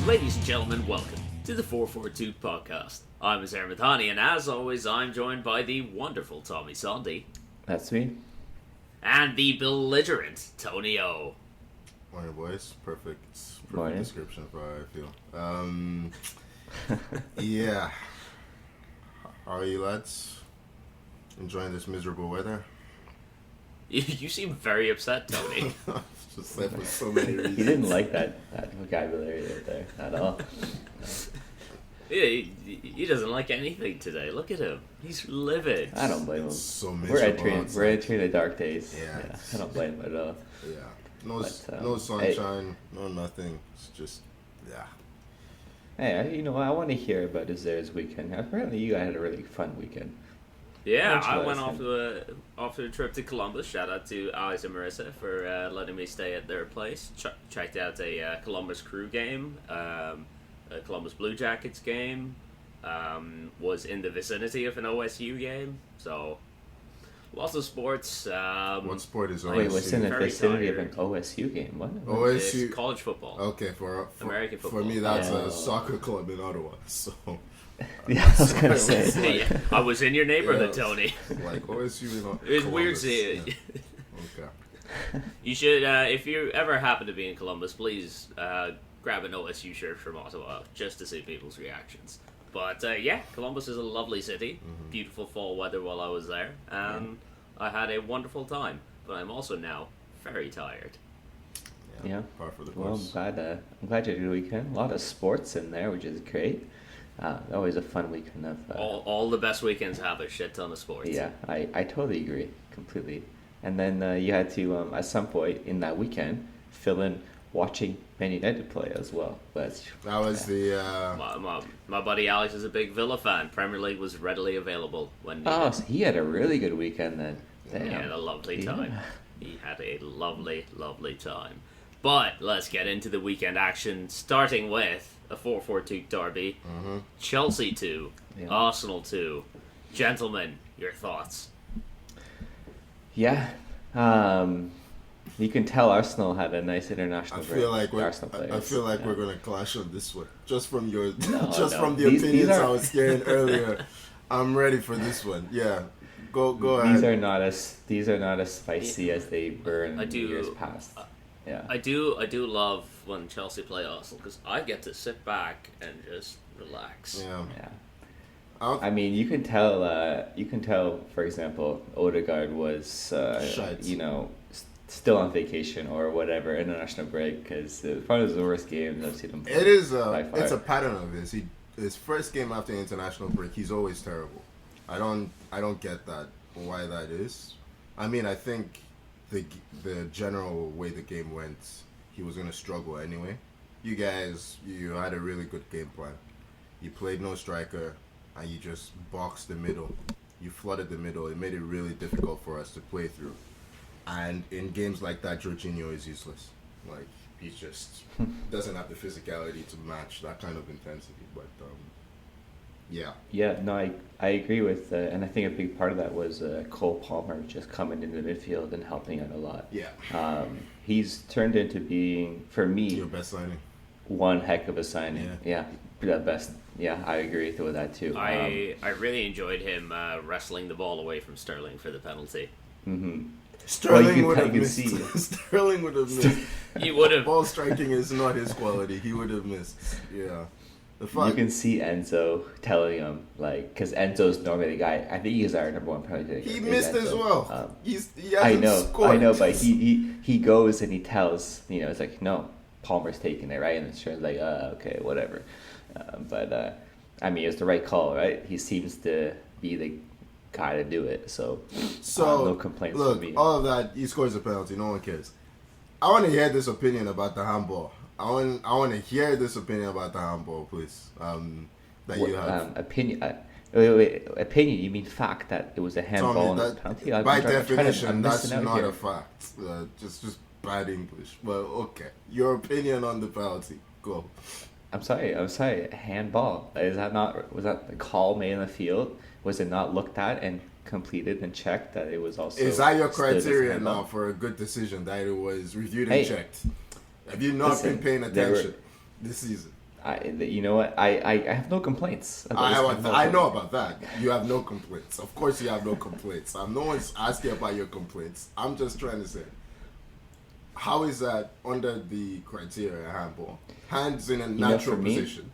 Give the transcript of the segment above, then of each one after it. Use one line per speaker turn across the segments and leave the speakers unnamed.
Ladies and gentlemen, welcome to the 442 podcast. I'm Azar Mathani, and as always, I'm joined by the wonderful Tommy Sondy.
That's me.
And the belligerent Tony O.
Morning, boys. Perfect
Morning.
description of how I feel. Yeah. How are you, lads? Enjoying this miserable weather?
You seem very upset, Tony.
Just said for so many reasons.
He didn't like that vocabulary there at all.
Yeah, he doesn't like anything today. Look at him. He's livid.
I don't blame him.
It's so
We're
miserable.
entering the dark days.
Yeah.
I don't blame him at all.
Yeah. No,
But,
no sunshine, no nothing. It's just, yeah.
Hey, I want to hear about Azar's weekend. Apparently, you had a really fun weekend.
Yeah,
Thanks,
I went
Melissa.
off to a trip to Columbus. Shout out to Alex and Marissa for letting me stay at their place. Checked out a Columbus Crew game, a Columbus Blue Jackets game. Was in the vicinity of an OSU game. So lots of sports.
What sport is OSU?
Wait, what's in the
Very
vicinity
tired.
of an OSU game? What?
OSU.
It's college football.
Okay, for
American football.
For me, that's
Yeah.
a soccer club in Ottawa. So,
Yeah, I was gonna
Sorry,
say.
what's
Yeah, I was in your neighborhood,
Yeah.
Tony.
like OSU in Ottawa.
It was weird seeing.
Okay.
You should, if you ever happen to be in Columbus, please grab an OSU shirt from Ottawa just to see people's reactions. But yeah, Columbus is a lovely city. Beautiful fall weather while I was there, and I had a wonderful time. But I'm also now very tired.
Yeah.
Par for the
Well,
course.
I'm glad you had a good weekend. A lot of sports in there, which is great. Always a fun weekend of.
All the best weekends have a shit ton of sports.
Yeah, I totally agree completely. And then you had to at some point in that weekend fill in watching Man United play as well. But
That was the.
My buddy Alex is a big Villa fan. Premier League was readily available when
oh, so he had a really good weekend then.
he
Damn.
had a lovely
Yeah.
time. He had a lovely, lovely time. But let's get into the weekend action, starting with a 4-4-2 derby. Chelsea 2,
Yeah.
Arsenal 2. Gentlemen, your thoughts?
Yeah. You can tell Arsenal had a nice international
I
break.
feel like
the
we're.
Arsenal
I
players.
feel like
Yeah.
we're gonna clash on this one. Just from your,
No,
from the
these
opinions I
are-
was hearing earlier. I'm ready for this one. Yeah, go ahead.
These are not as spicy as they were in years past. Yeah.
I do love when Chelsea play Arsenal because I get to sit back and just relax.
Yeah.
Yeah. I mean, you can tell. For example, Odegaard was,
Shite.
still on vacation or whatever, international break, because it's probably the worst games I've seen him play.
It is.
by far.
It's a pattern of his. His first game after international break, he's always terrible. I don't get that. Why that is? I mean, I think the general way the game went, he was gonna struggle anyway. You guys, you had a really good game plan. You played no striker, and you just boxed the middle. You flooded the middle. It made it really difficult for us to play through. And in games like that, Jorginho is useless. Like, he just doesn't have the physicality to match that kind of intensity. But yeah.
Yeah, no, I agree with, and I think a big part of that was Cole Palmer just coming into the midfield and helping out a lot.
Yeah.
He's turned into being, for me,
Your best signing.
one heck of a signing.
Yeah.
The best. Yeah, I agree with that too.
I really enjoyed him wrestling the ball away from Sterling for the penalty.
Sterling
you
would
can
have missed.
see.
Sterling would have missed.
He would have.
Ball striking is not his quality. He would have missed. Yeah. The
You can see Enzo telling him, like, because Enzo's normally the guy. I think he's our number one project.
he missed as well. He hasn't
I
scored.
know, but he goes and he tells, it's like, no, Palmer's taking it, right? And it's just like, okay, whatever. But I mean, it's the right call, right? He seems to be the guy to do it, so no complaints
look,
from me.
all of that, he scores a penalty. No one cares. I want to hear this opinion about the handball. I want to hear this opinion about the handball, please. That you have.
Opinion. Wait. Opinion? You mean fact that it was a handball and a penalty?
By definition,
I'm
that's
missing out
not
here.
a fact. Just bad English. Well, okay. Your opinion on the penalty. Go.
I'm sorry. Handball. Was that the call made in the field? Was it not looked at and completed and checked that it was also?
Is that your
stood as
criteria
handball?
now for a good decision that it was reviewed and
Hey,
checked? Have you not
listen,
been paying
there were-
attention this season?
You know what? I have no complaints.
I know about that. You have no complaints. Of course, you have no complaints. No one's asking about your complaints. I'm just trying to say, how is that under the criteria of handball? Hands in a natural position.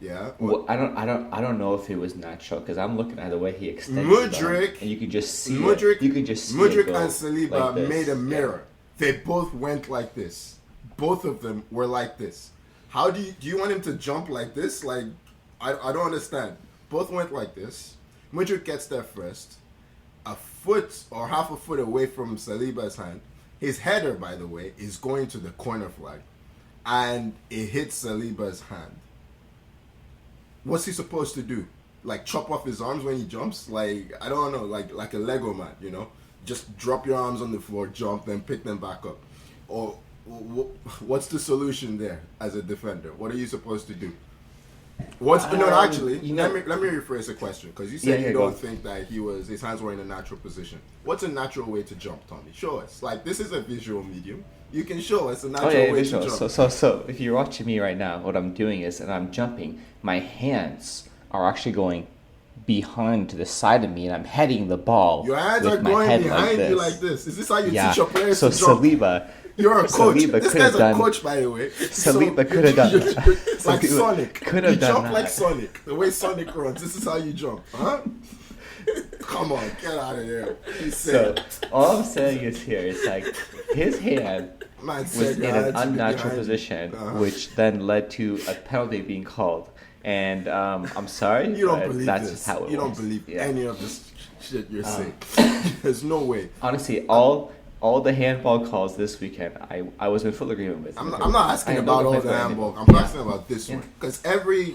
Yeah.
Well, I don't know if it was natural because I'm looking at the way he extended
Mudryk,
and you could just see
Mudryk,
you could just see
Mudryk
it
and Saliba
like
made a mirror. They both went like this. Both of them were like this. How do you want him to jump like this? Like, I don't understand. Both went like this. Mudryk gets there first, a foot or half a foot away from Saliba's hand. His header, by the way, is going to the corner flag, and it hits Saliba's hand. What's he supposed to do? Like, chop off his arms when he jumps? Like, I don't know, like a Lego man, you know? Just drop your arms on the floor, jump, then pick them back up. Or what's the solution there as a defender? What are you supposed to do? Let me rephrase the question, because you said you don't think that his hands were in a natural position. What's a natural way to jump, Tommy? Show us. Like, this is a visual medium. You can show us a natural way to jump.
So if you're watching me right now, what I'm doing is, and I'm jumping, my hands are actually going behind to the side of me, and I'm heading the ball.
Your hands are going behind you like this. Is this how you teach your players to jump?
So Saliba.
You're a coach. This guy's a coach, by the way.
Saliba could have done that.
Like Sonic.
Could have done that.
You jump like Sonic. The way Sonic runs. This is how you jump. Huh? Come on, get out of here.
So, all I'm saying is here, it's like, his hand was in an unnatural position, which then led to a penalty being called. And I'm sorry,
you don't believe
that's
this.
Just how it
you
works.
don't believe any of this shit you're saying. There's no way.
Honestly, all the handball calls this weekend, I was in full agreement with.
I'm not asking about all the handball. I'm asking about this one, because every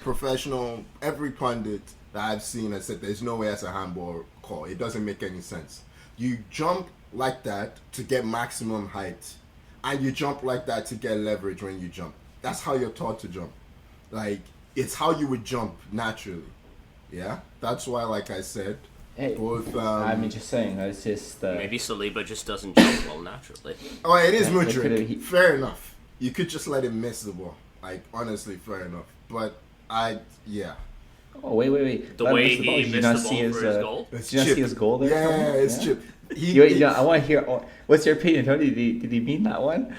professional, every pundit that I've seen has said there's no way that's a handball call. It doesn't make any sense. You jump like that to get maximum height, and you jump like that to get leverage when you jump. That's how you're taught to jump. Like, it's how you would jump naturally. Yeah? That's why, like I said, both...
I'm just saying, it's just...
Maybe Saliba just doesn't jump well naturally.
Oh, it is Mudryk. Fair enough. You could just let him miss the ball. Like, honestly, fair enough. But,
Oh, wait.
The way he missed the ball for his goal?
Did you not see his goal there?
Yeah, it's chip.
I want to hear... What's your opinion, Tony? Did he mean that one?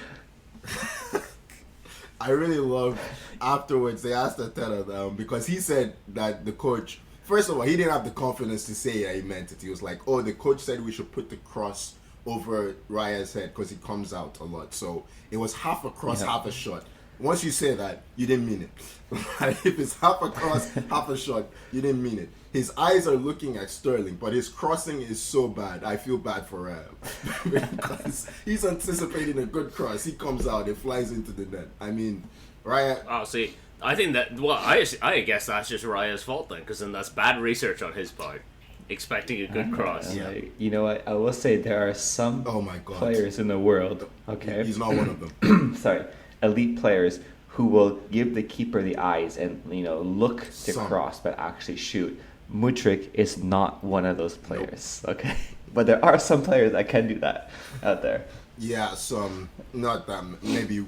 I really love afterwards they asked Arteta because he said that the coach, first of all, he didn't have the confidence to say that he meant it. He was like, the coach said we should put the cross over Raya's head because he comes out a lot. So it was half a cross, half a shot. Once you say that, you didn't mean it. If it's half a cross, half a shot, you didn't mean it. His eyes are looking at Sterling, but his crossing is so bad. I feel bad for Raya because he's anticipating a good cross. He comes out, it flies into the net. I mean, Raya.
Oh, see, I think that. Well, I guess that's just Raya's fault then, because then that's bad research on his part, expecting a good cross.
Yeah. You know what? I will say there are some players in the world. Okay,
he's not one of them.
Sorry, elite players who will give the keeper the eyes and look to cross but actually shoot. Mudryk is not one of those players, okay? But there are some players that can do that out there.
Yeah, some, not them, maybe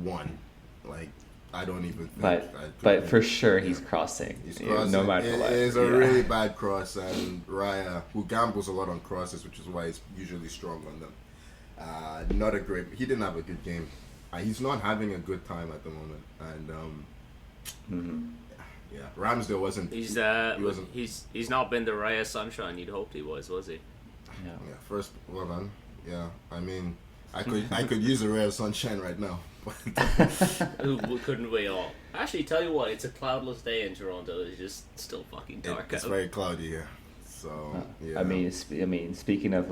one. Like, I don't even think.
But for sure he's crossing. He's crossing. No matter what.
It is a really bad cross, and Raya, who gambles a lot on crosses, which is why he's usually strong on them. Not a great. He didn't have a good game. He's not having a good time at the moment, and yeah, Ramsdale wasn't.
He wasn't. He's not been the Raya sunshine you'd hoped he was he?
Yeah.
First, well done. Yeah, I mean, I could use a ray of sunshine right now.
Couldn't we all? Actually, tell you what, it's a cloudless day in Toronto. It's just still fucking dark out.
It's very cloudy here. So yeah.
I mean, speaking of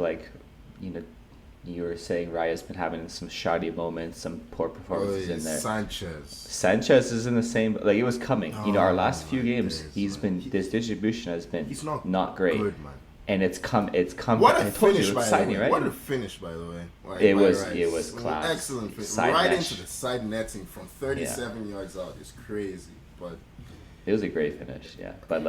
you were saying Raya's been having some shoddy moments, some poor performances in there. Sanchez is in the same. Like, it was coming. Our last few games, his distribution has been not great.
Good, man.
And it's come.
What a finish, by the way.
Right?
What a finish, by the way.
It was class.
Excellent finish. Right into the side netting from 37 yards out is crazy. But
it was a great finish, yeah. But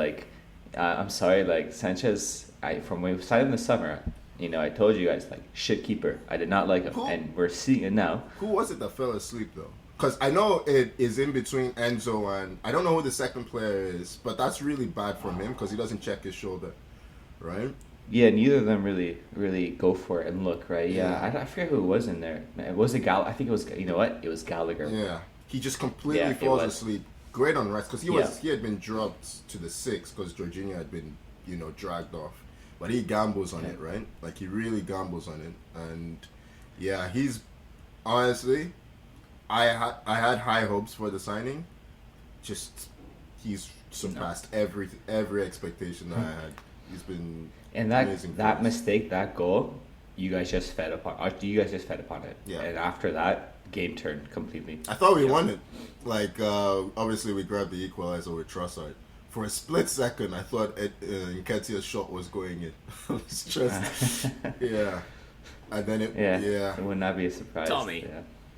I'm sorry, Sanchez. From when we started in the summer. I told you guys, shit keeper. I did not like him, and we're seeing it now.
Who was it that fell asleep, though? because I know it is in between Enzo and I don't know who the second player is, but that's really bad from him because he doesn't check his shoulder, right?
Yeah, neither of them really go for it and look, right? Yeah, I forget who it was in there. It was I think it was, you know what? It was Gallagher.
Yeah, he just completely falls asleep. Great on rest because he had been dropped to the 6 because Jorginho had been, dragged off. But he gambles on it, right? Like he really gambles on it, and yeah, he's honestly, I had high hopes for the signing. Just he's surpassed every expectation that I had. He's been amazing
that mistake, that goal, you guys just fed upon it.
Yeah.
And after that, game turned completely.
I thought we won it. Like obviously we grabbed the equalizer with Trossard. For a split second, I thought Nketiah's shot was going in. It's just yeah. And then
it would not be a surprise.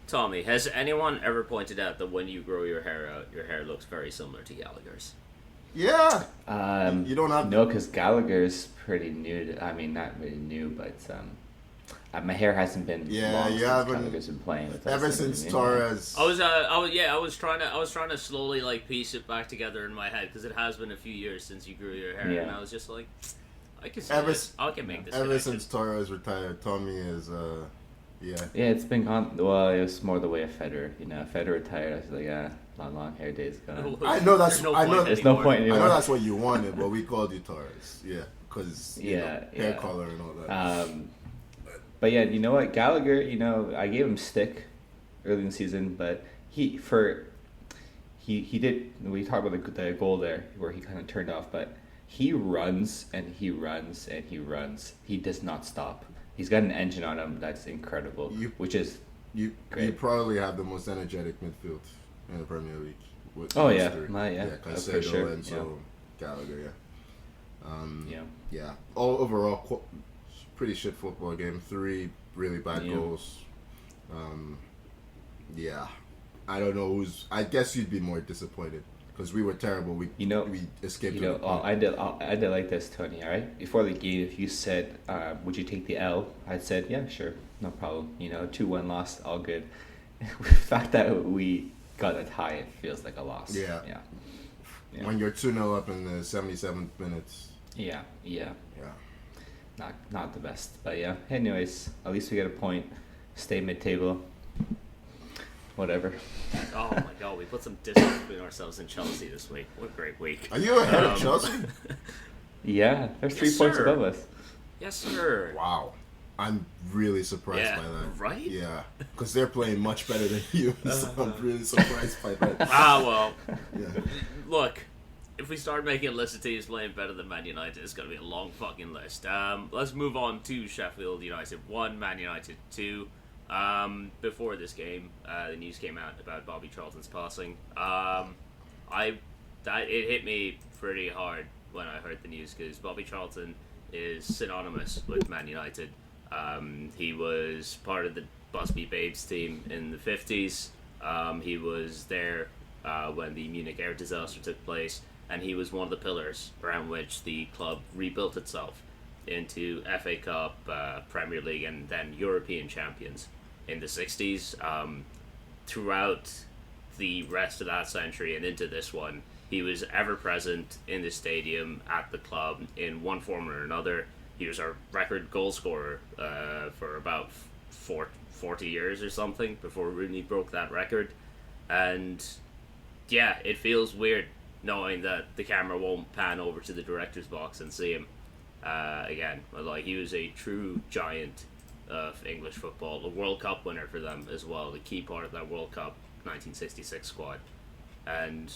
Tommy, has anyone ever pointed out that when you grow your hair out, your hair looks very similar to Gallagher's?
Yeah. You don't have
no, because Gallagher's pretty new. I mean, not really new, but my hair hasn't been long since Gallagher's been playing with us.
Ever since Torres.
I was trying to slowly like piece it back together in my head because it has been a few years since you grew your hair, and I was just like, I can see this. I can make this.
Ever since Torres retired, Tommy is
Yeah, it's been gone. Well, it was more the way of Federer. Federer retired. I was like, long hair days gone.
I know that's.
There's no point anymore.
I know that's what you wanted, but we called you Torres. Yeah, because hair color and all that.
But yeah, you know what, Gallagher. I gave him stick early in the season, but he did. We talked about the goal there where he kind of turned off, but he runs and he runs and he runs. He does not stop. He's got an engine on him that's incredible, which is
great. You probably have the most energetic midfield in the Premier League.
Caicedo,
for sure. And Gallagher, All overall, pretty shit football game. 3 really bad goals. I don't know who's. I guess you'd be more disappointed. Because we were terrible. We escaped.
I did like this, Tony. All right. Before the game, if you said, "Would you take the L?" I'd said, "Yeah, sure, no problem." 2-1 loss, all good. The fact that we got a tie, it feels like a loss.
Yeah. When you're 2-0 up in the 77th minutes.
Yeah. Not the best, but yeah. Anyways, at least we get a point. Stay mid-table. Whatever.
Oh my god, we put some distance between ourselves and Chelsea this week. What a great week.
Are you ahead of Chelsea?
Yeah, they're 3 points above us.
Yes, sir.
Wow. I'm really surprised by that.
Right?
Yeah, because they're playing much better than you, so I'm really surprised by that.
Well, look, if we start making a list of teams playing better than Man United, it's going to be a long fucking list. Let's move on to Sheffield United 1, Man United 2. Before this game, the news came out about Bobby Charlton's passing. It hit me pretty hard when I heard the news because Bobby Charlton is synonymous with Man United. He was part of the Busby Babes team in the 50s. He was there when the Munich air disaster took place, and he was one of the pillars around which the club rebuilt itself into FA Cup, Premier League, and then European champions in the 60s. Throughout the rest of that century and into this one, he was ever present in the stadium, at the club, in one form or another. He was our record goal scorer for about 40 years or something before Rooney broke that record. And yeah, it feels weird knowing that the camera won't pan over to the director's box and see him again. Like, he was a true giant of English football, a World Cup winner for them as well, the key part of that World Cup 1966 squad, and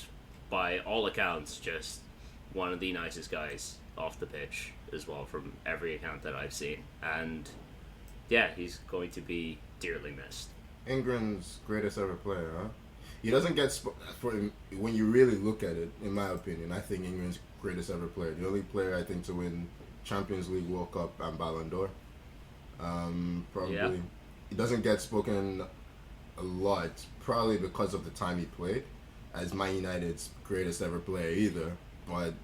by all accounts just one of the nicest guys off the pitch as well from every account that I've seen. And yeah, he's going to be dearly missed.
England's greatest ever player, huh? He doesn't get when you really look at it, in my opinion, I think England's greatest ever player. The only player I think to win Champions League, World Cup, and Ballon d'Or. Probably he doesn't get spoken a lot, probably because of the time he played as Man United's greatest ever player either. But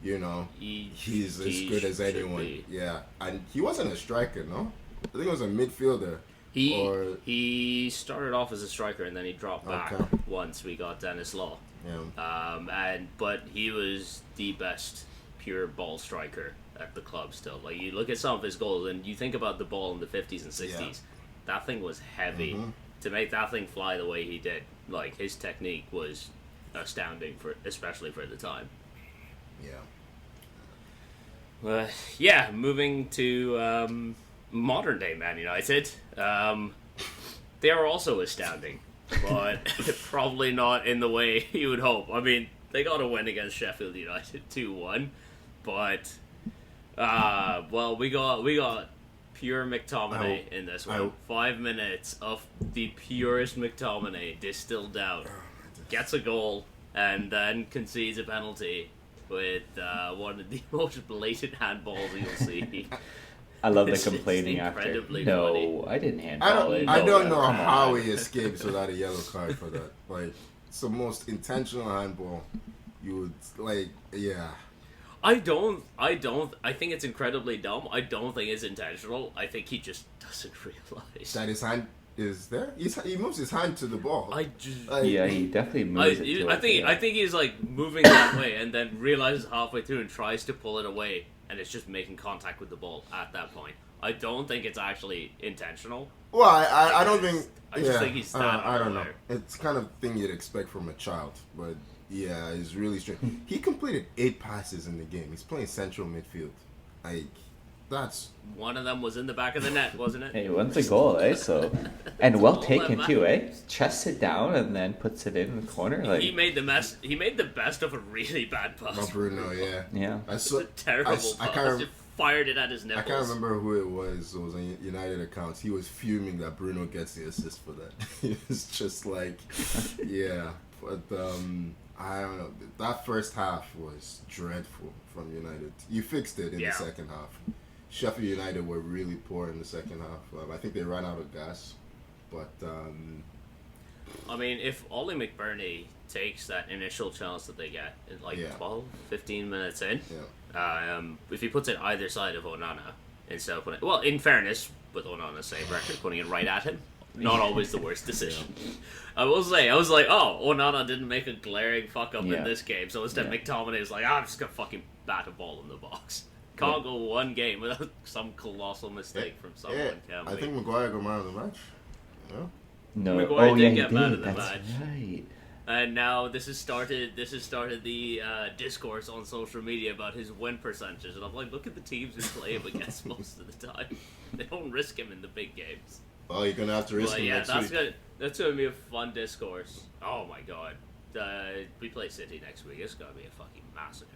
he's as good as anyone. Yeah, and he wasn't a striker, no. I think he was a midfielder
He started off as a striker and then he dropped back once we got Dennis Law.
Yeah.
But he was the best pure ball striker at the club still. Like, you look at some of his goals and you think about the ball in the 50s and 60s. Yeah. That thing was heavy. Mm-hmm. To make that thing fly the way he did, like, his technique was astounding, especially for the time.
Yeah.
Moving to modern day Man United. They are also astounding, but probably not in the way you would hope. I mean, they got a win against Sheffield United 2-1, but we got pure McTominay in this one. 5 minutes of the purest McTominay distilled out. Gets a goal and then concedes a penalty with one of the most blatant handballs you'll see.
I love the complaining after. No,
funny.
I didn't handball it.
I don't know how he escapes without a yellow card for that. Like, it's the most intentional handball you would, like, yeah.
I think it's incredibly dumb. I don't think it's intentional. I think he just doesn't realize
that his hand is there. He moves his hand to the ball.
Yeah, he definitely moves it.
I think he's like moving that way and then realizes halfway through and tries to pull it away, and it's just making contact with the ball at that point. I don't think it's actually intentional.
Well, I don't think.
I just think he's that.
I don't know. It's kind of thing you'd expect from a child, but. Yeah, it's really strange. He completed 8 passes in the game. He's playing central midfield. Like, that's...
One of them was in the back of the net, wasn't it?
Hey, one's a goal, eh? So, and well taken too, eh? Chests it down and then puts it in the corner. Like,
he made the best of a really bad pass.
Not Bruno, yeah.
Yeah.
It's a terrible pass. Just fired it at his nipples.
I can't remember who it was. It was on United accounts. He was fuming that Bruno gets the assist for that. He was just like, yeah. But, I don't know. That first half was dreadful from United. You fixed it in the second half. Sheffield United were really poor in the second half. I think they ran out of gas. But,
I mean, if Ollie McBurney takes that initial chance that they get in 12, 15 minutes in, if he puts it either side of Onana instead of putting it... Well, in fairness, with Onana's save record, putting it right at him, not always the worst decision. I will say, I was like, oh, Onana didn't make a glaring fuck up in this game, so instead McTominay was like, I'm just gonna fucking bat a ball in the box. Can't go one game without some colossal mistake from someone.
I think Maguire got man of the match.
No,
Maguire did get man of the
That's
match.
Right.
And now this has started the discourse on social media about his win percentage, and I'm like, look at the teams who play him against most of the time. They don't risk him in the big games.
Oh, you're gonna have to risk him next week.
That's gonna be a fun discourse. Oh my god, we play City next week. It's gonna be a fucking massacre.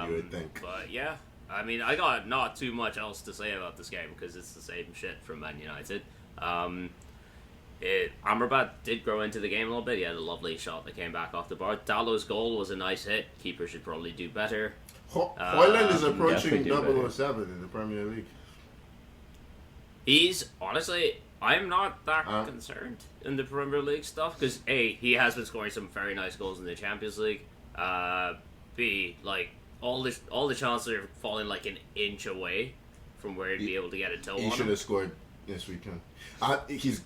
You would think.
But yeah, I mean, I got not too much else to say about this game because it's the same shit from Man United. Amrabat did grow into the game a little bit. He had a lovely shot that came back off the bar. Dallow's goal was a nice hit. Keeper should probably do better.
Højlund is approaching 007 in the Premier League.
He's honestly, I'm not that concerned in the Premier League stuff because A, he has been scoring some very nice goals in the Champions League. B, like all the chances are falling like an inch away from where he'd be able to get a toe on him.
He should have scored this weekend. He's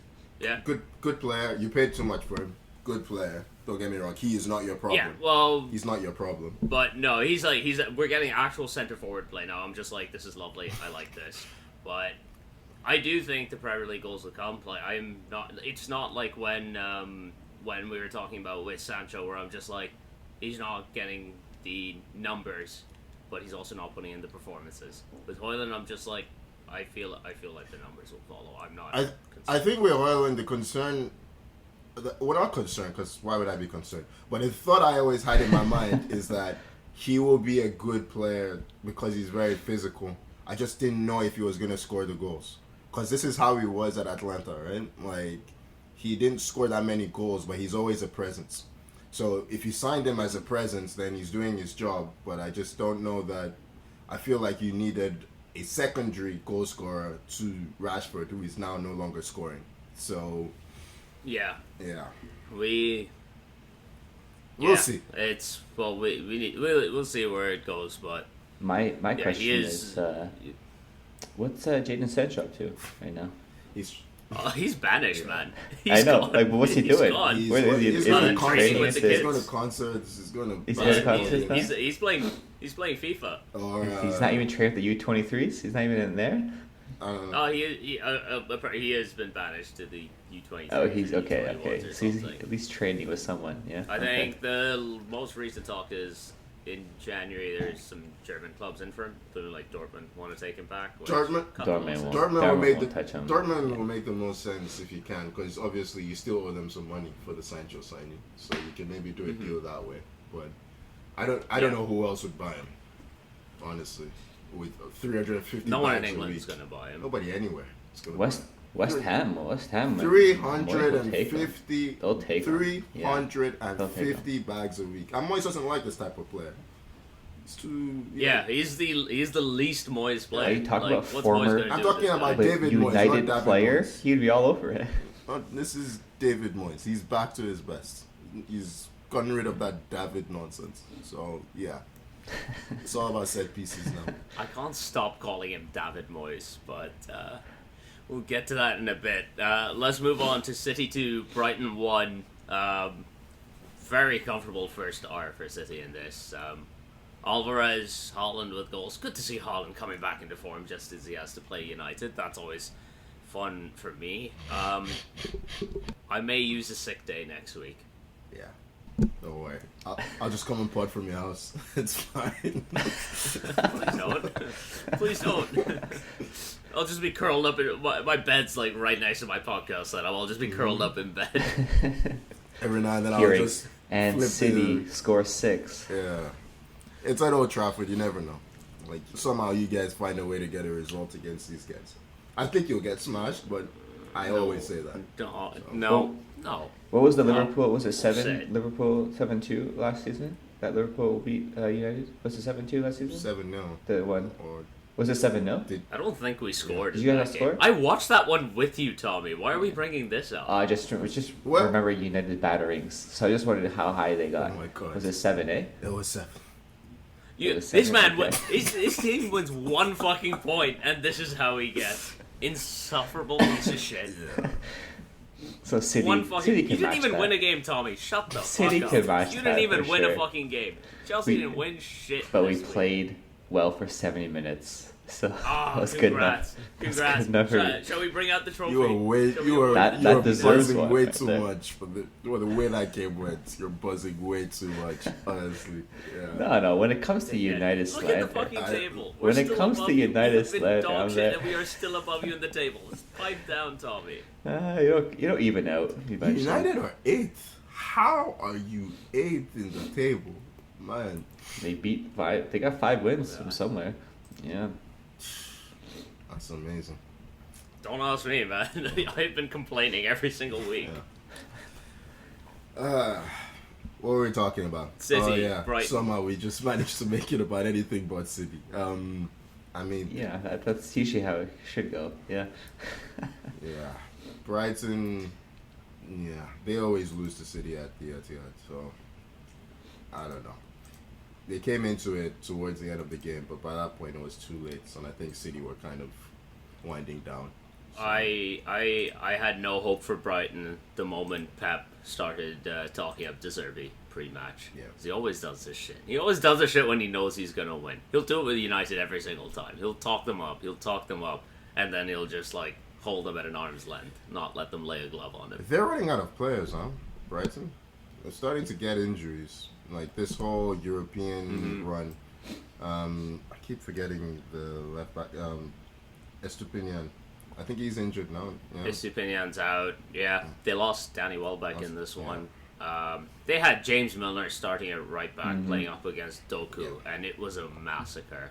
good player. You paid too much for him. Good player. Don't get me wrong. He is not your problem.
Yeah, well,
he's not your problem.
But no, we're getting actual center forward play now. I'm just like, this is lovely. I like this, but. I do think the Premier League goals will come. Like, I'm not. It's not like when we were talking about with Sancho, where I'm just like, he's not getting the numbers, but he's also not putting in the performances. With Højlund, I'm just like, I feel like the numbers will follow. I'm not.
I think with Højlund, the concern. Well, not concerned, because why would I be concerned? But the thought I always had in my mind is that he will be a good player because he's very physical. I just didn't know if he was going to score the goals. Because this is how he was at Atlanta, right? Like, he didn't score that many goals, but he's always a presence. So if you signed him as a presence, then he's doing his job. But I just don't know that. I feel like you needed a secondary goal scorer to Rashford, who is now no longer scoring. So,
yeah.
We'll see.
We'll see where it goes, but
my question is. What's Jadon Sancho up to right now?
He's
Oh, he's banished, man.
I know.
Gone.
Like, but what's he
He's
doing?
gone.
He's,
Where is he?
he's
Is
going
he
to
training
concerts.
with the
He's
kids?
going to concerts. He's going to.
He's going to
Yeah,
concerts now?
he's playing FIFA.
Or,
He's not even training with the U23s? He's not even in there?
I don't know.
Oh, he has been banished to the U23.
Oh, he's okay.
U21s
Okay,
or
so he's
something.
at least training with someone. Yeah.
I
okay.
think the most recent talk is in January. There's some German clubs in for him. So like Dortmund want to take him back. which
Dortmund?
Dortmund won't.
Dortmund will make
won't touch him.
Dortmund will make the most sense if you can, because obviously you still owe them some money for the Sancho signing, so you can maybe do a deal that way. But I don't know who else would buy him, honestly, with 350.
No one in
bags a
England's
week.
gonna buy him.
Nobody anywhere. Is gonna
West Ham.
350.
They'll take him.
350 bags a week. And Moyes doesn't like this type of player. It's too.
Yeah, he's the least Moyes player.
Are you talking about
what's
former-
Moyes gonna
I'm
do with
talking
this
about
guy?
David Moyes, not
United
David
player,
Moyes.
he'd be all over it.
This is David Moyes. He's back to his best. He's gotten rid of that David nonsense. So yeah, it's all about set pieces now.
I can't stop calling him David Moyes, but we'll get to that in a bit. Let's move on to City 2, Brighton 1. Very comfortable first hour for City in this. Alvarez, Haaland with goals. Good to see Haaland coming back into form just as he has to play United. That's always fun for me. I may use a sick day next week.
Yeah, don't worry. I'll just come and pod from your house. It's fine.
Please don't. Please don't. I'll just be curled up in my bed's like right next to my podcast setup. I'll just be curled up in bed.
Every now and then I'll
Hearing,
just
and
flip
City scores 6.
Yeah, it's at Old Trafford. You never know. Like somehow you guys find a way to get a result against these guys. I think you'll get smashed, but I always say that.
No.
What was the
No.
Liverpool? Was it 7?
Say it.
Liverpool 7-2 last season? That Liverpool beat United? Was it 7-2 last season?
7-0.
The one.
Or
Was it 7-0?
I don't think we scored.
Did
in
you
that
guys
game.
score?
I watched that one with you, Tommy. Why are we bringing this up?
I just
What?
remember United batterings. So I just wondered how high they got.
Oh my God.
Was it 7, eh?
it was 7.
You,
was
this
second,
man,
okay.
his team wins one fucking point, and this is how he gets insufferable piece of shit.
Yeah.
So City,
One fucking.
City
You
can
didn't
match
even
that.
win a game, Tommy. Shut the
City
fuck
can
up.
match
You
that
didn't even
for
win a
sure.
fucking game. Chelsea
We-
didn't win shit.
But we
this week.
played well for 70 minutes. So
Ah,
that was good enough.
congrats.
That's
Congrats.
good enough for me.
Shall we bring out the trophy?
You were way,
Shall
you
we-
were,
That-
you
that
were
deserves
buzzing
one
way
right
too
there.
much for the way that game went. You're buzzing way too much, honestly. Yeah.
No. When it comes to United
Look at the
slander,
fucking
I-
table.
when
We're
it
still
comes
above
to
you.
United
We have been
slander,
dog
I'm
shit
there.
and we are still above you in the table. Let's pipe down, Tommy.
you don't even out. eventually.
United are 8th. How are you 8th in the table, man?
They beat 5. They got 5 wins from somewhere. Yeah.
That's amazing.
Don't ask me, man. I've been complaining every single week.
What were we talking about?
City,
Oh yeah.
Brighton.
Somehow we just managed to make it about anything but City. I mean,
Yeah, that's usually how it should go. Yeah.
yeah. Brighton, yeah, they always lose to City at the Etihad, so I don't know. They came into it towards the end of the game, but by that point it was too late, and I think City were kind of winding down. So,
I had no hope for Brighton the moment Pep started talking up De Zerbi pre-match.
Yeah.
'Cause he always does this shit. He always does this shit when he knows he's gonna win. He'll do it with United every single time. He'll talk them up, and then he'll just like hold them at an arm's length, not let them lay a glove on him.
they're running out of players, huh? Brighton? They're starting to get injuries. Like this whole European run. I keep forgetting the left back. Estupinian. I think he's injured now. Yeah.
Estupinian's out. Yeah, they lost Danny Welbeck in this
Yeah.
one. They had James Milner starting at right back, playing up against Doku, and it was a massacre.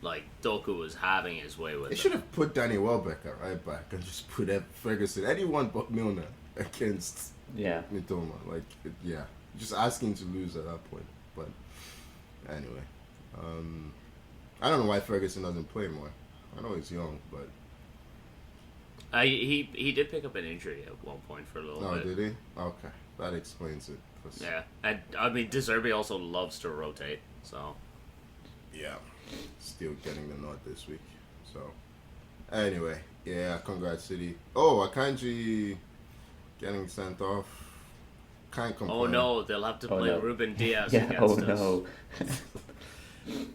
Like Doku was having his way with
They
them.
should have put Danny Welbeck at right back and just put Ferguson, anyone but Milner, against
Yeah.
Mitoma. Like, yeah, just asking to lose at that point. But anyway, I don't know why Ferguson doesn't play more. I know he's young, but
He did pick up an injury at one point for a little
no,
bit.
did he? Okay, that explains it. 'Cause-
Yeah, and I mean De Zerbi also loves to rotate, so
yeah, still getting the nod this week. So anyway, Yeah, congrats, City. Oh, Akanji getting sent off. Can't complain.
Oh no, they'll have to
Oh,
play
no.
Ruben Diaz
Yeah. Oh
against us.
no.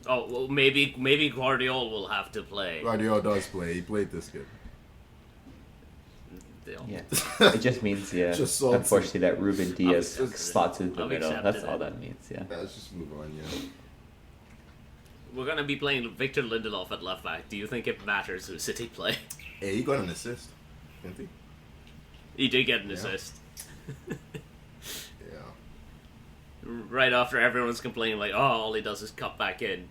Oh well, maybe Guardiola will have to play.
Guardiola does play. He played this game.
Yeah. It just means
Just salty.
unfortunately that Ruben Diaz
I've-
slots into the
I've
middle.
accepted
That's all
it.
that means. Yeah.
Yeah, let's just move on. Yeah.
We're gonna be playing Victor Lindelof at left back. Do you think it matters who City play?
Hey, he got an assist, didn't he?
He did get an
Yeah.
assist.
Yeah.
Right after everyone's complaining, like, oh, all he does is cut back in.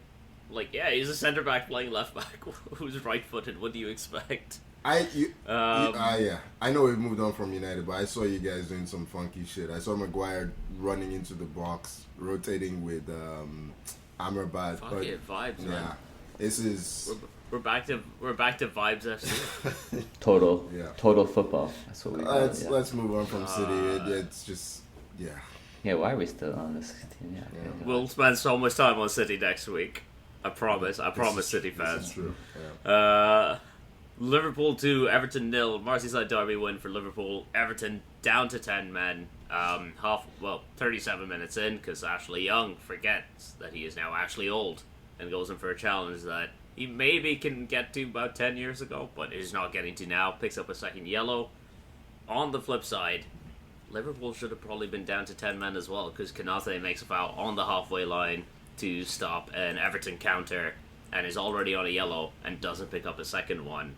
Like, yeah, he's a centre back playing left back who's right footed. What do you expect?
Yeah. I know we've moved on from United, but I saw you guys doing some funky shit. I saw Maguire running into the box, rotating with Amrabat.
Fuck
but
it, vibes,
yeah,
man.
this is
We're back to vibes FC.
Total.
Yeah.
Total football. That's what we got.
let's
Yeah.
let's move on from City. It's just
Yeah. Why are we still on this team? Yeah.
Yeah.
okay.
We'll spend so much time on City next week. I promise. I promise, City
This
fans.
is true. Yeah.
Liverpool 2, Everton 0. Merseyside derby win for Liverpool. Everton down to 10 men. 37 minutes in, because Ashley Young forgets that he is now actually old and goes in for a challenge that he maybe can get to about 10 years ago, but is not getting to now. Picks up a second yellow. On the flip side, Liverpool should have probably been down to 10 men as well, because Kanate makes a foul on the halfway line to stop an Everton counter and is already on a yellow and doesn't pick up a second one.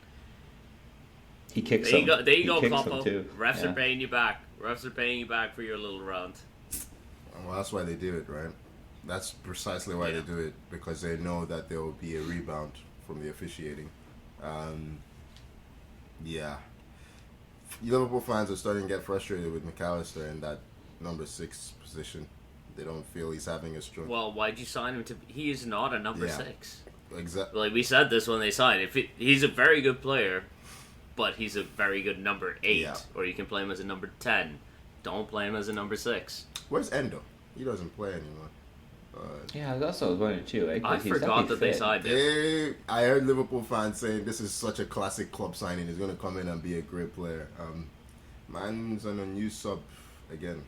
He kicks
There you
him.
go, there you
He
go,
kicks
Popo.
him too.
Refs
Yeah.
are paying you back. Refs are paying you back for your little rant.
Well, that's why they do it, right? That's precisely why
Yeah.
they do it, because they know that there will be a rebound from the officiating. Yeah. Liverpool fans are starting to get frustrated with McAllister in that number 6 position. They don't feel he's having a strong.
Well, why'd you sign him to... He is not a number
Yeah.
6.
Exactly.
Like, we said this when they signed. He's a very good player, but he's a very good number 8.
Yeah.
Or you can play him as a number 10. Don't play him as a number 6.
Where's Endo? He doesn't play anymore.
Yeah, I was also wondering too. Right? 'Cause
I
he's
forgot
definitely
that they
fit.
signed him.
I heard Liverpool fans saying this is such a classic club signing. He's going to come in and be a great player. Man's on a new sub again.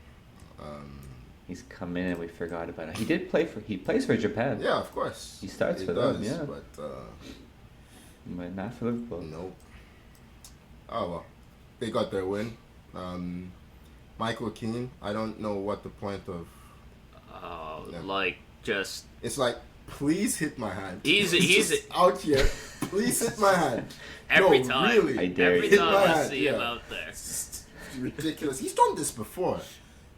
He's come in and we forgot about it. He did play for. He plays for Japan.
Yeah, of course.
He starts for
does,
them, yeah.
But
Not for Liverpool.
nope. Oh well, they got their win. Michael Keane. I don't know what the point of. Yeah.
Like, just...
It's like, please hit my hand.
He's
Just out here. Please hit my hand.
Every
No,
time.
really.
I dare
Every
you.
time
Hit my
I
hand,
see him
yeah.
out there.
It's ridiculous. He's done this before.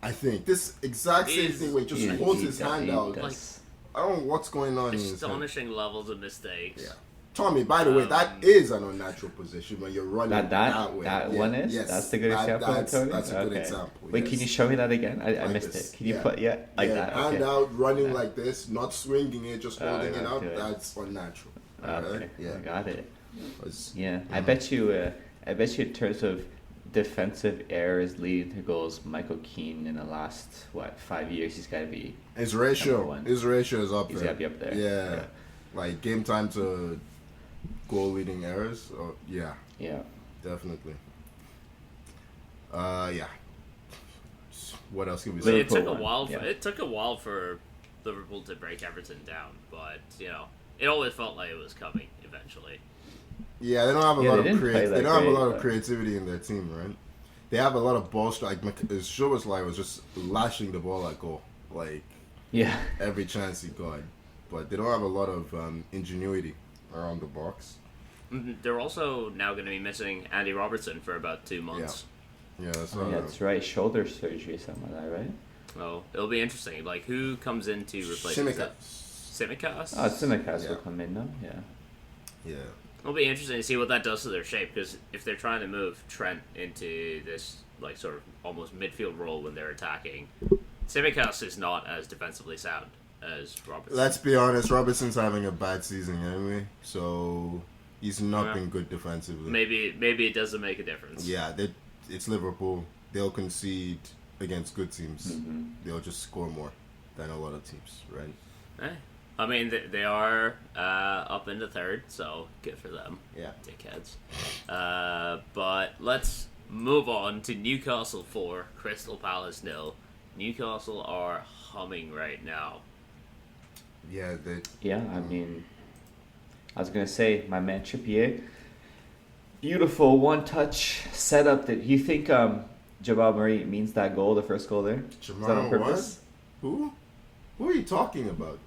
I think this exact same
He's-
thing where he just
Yeah,
holds
he
his
does-
hand
he
out.
does.
I don't know what's going on in his head.
Astonishing levels of mistakes.
Yeah. Tommy, by the way, that is an unnatural position when you're running that way.
That
Yeah,
one is.
yes.
That's the good example.
That's
Tony?
a good
Okay.
example.
Wait,
yes.
can you show me that again? I
Like
missed
this.
it. Can you
Yeah.
put like that?
Hand
Okay.
out, running like this, not swinging it, just holding it
yeah,
out.
okay.
That's unnatural.
Okay,
Alright? Yeah.
I got it.
'Cause-
Yeah, I bet you. In terms of defensive errors leading to goals, Michael Keane in the last 5 years, he's got to be.
His
Number
ratio
one.
is up
He's
there.
gotta be up there.
Yeah.
Yeah.
Like game time to goal leading errors. Oh, yeah,
Yeah.
definitely. Yeah. What else can we
But
say?
it took a
Liverpool
while.
won, yeah.
It took a while for Liverpool to break Everton down, but it always felt like it was coming eventually.
Yeah, they don't have a
Yeah,
lot
they
of
didn't play
they
that
don't have a
great,
lot of
but-
creativity in their team, right? They have a lot of ball strike. Szoboszlai was just lashing the ball at goal, like
Yeah.
every chance he got. But they don't have a lot of ingenuity around the box.
They're also now going to be missing Andy Robertson for about 2 months.
Yeah, that's
Oh, yeah, that's right. Shoulder surgery, something like that, right?
So it'll be interesting. Like, who comes in to replace him? Is that Tsimikas?
Oh, Tsimikas
Yeah.
will come in now. Yeah.
Yeah.
It'll be interesting to see what that does to their shape, because if they're trying to move Trent into this like sort of almost midfield role when they're attacking, Tsimikas is not as defensively sound as Robertson.
Let's be honest, Robertson's having a bad season anyway, so he's not
Yeah.
been good defensively.
Maybe it doesn't make a difference.
Yeah, it's Liverpool. They'll concede against good teams.
Mm-hmm.
They'll just score more than a lot of teams, right?
I mean, they are up in the third, so good for them.
Yeah.
Dickheads. But let's move on to Newcastle 4, Crystal Palace 0. Newcastle are humming right now.
Yeah,
Yeah, I mean, I was gonna say my man Trippier, beautiful one-touch setup. That you think Jamal Murray means that goal, the first goal there? Is that on
Jamal
purpose?
what? Who? Who are you talking about?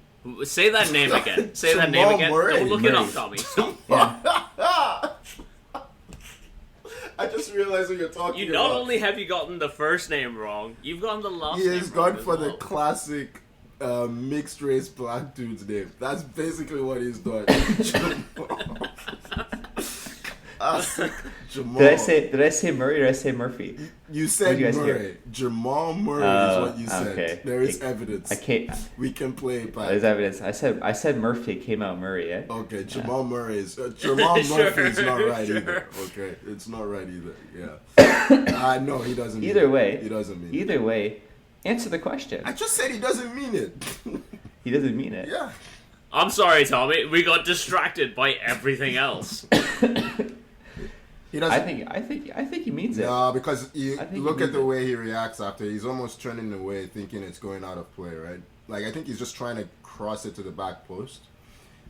Say that name again. Say that name
Jamal
again.
Murray.
Don't look it up, Tommy. Stop.
Yeah.
I just realized what you're talking
You
about.
not only have you gotten the first name wrong, you've gotten the last
He
name
has
wrong
gone
as
for the
well.
classic mixed race black dude's name. That's basically what he's done. Jamal.
Did I say Murray or did I say Murphy?
You
What
said
did you guys
Murray.
hear?
Jamal Murray is what you said.
Okay.
There is evidence.
I can't.
We can play it back.
There's evidence. I said Murphy. It came out Murray. Eh?
Okay, Jamal Murray is Jamal Murphy is not right
Sure.
either. Okay, it's not right either. Yeah. No, he doesn't. Mean
Either
it.
way.
He doesn't mean it.
Either way, answer the question.
I just said he doesn't mean it.
He doesn't mean it.
Yeah.
I'm sorry, Tommy. We got distracted by everything else.
He doesn't.
I think he means it.
No, because you
I think he
look at
means
the
it.
way he reacts after. He's almost turning away, thinking it's going out of play, right? Like I think he's just trying to cross it to the back post,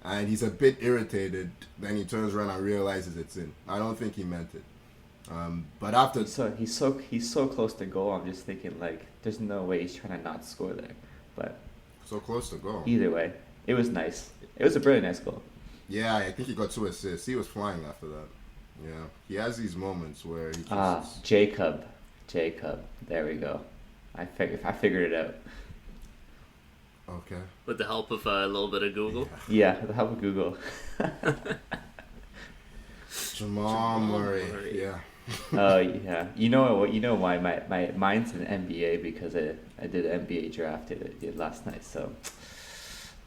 and he's a bit irritated. Then he turns around and realizes it's in. I don't think he meant it. But after,
So he's so close to goal. I'm just thinking like, there's no way he's trying to not score there. But
so close to goal.
either way, it was nice. It was a really nice goal.
Yeah, I think he got 2 assists. He was flying after that. Yeah, he has these moments where he just
Jacob. There we go. I figured it out.
okay.
With the help of a little bit of Google.
Yeah, with the help of Google.
Jamal Murray.
Murray.
Yeah.
Oh yeah. You know what? You know why my mine's an NBA because I did an NBA draft it last night. So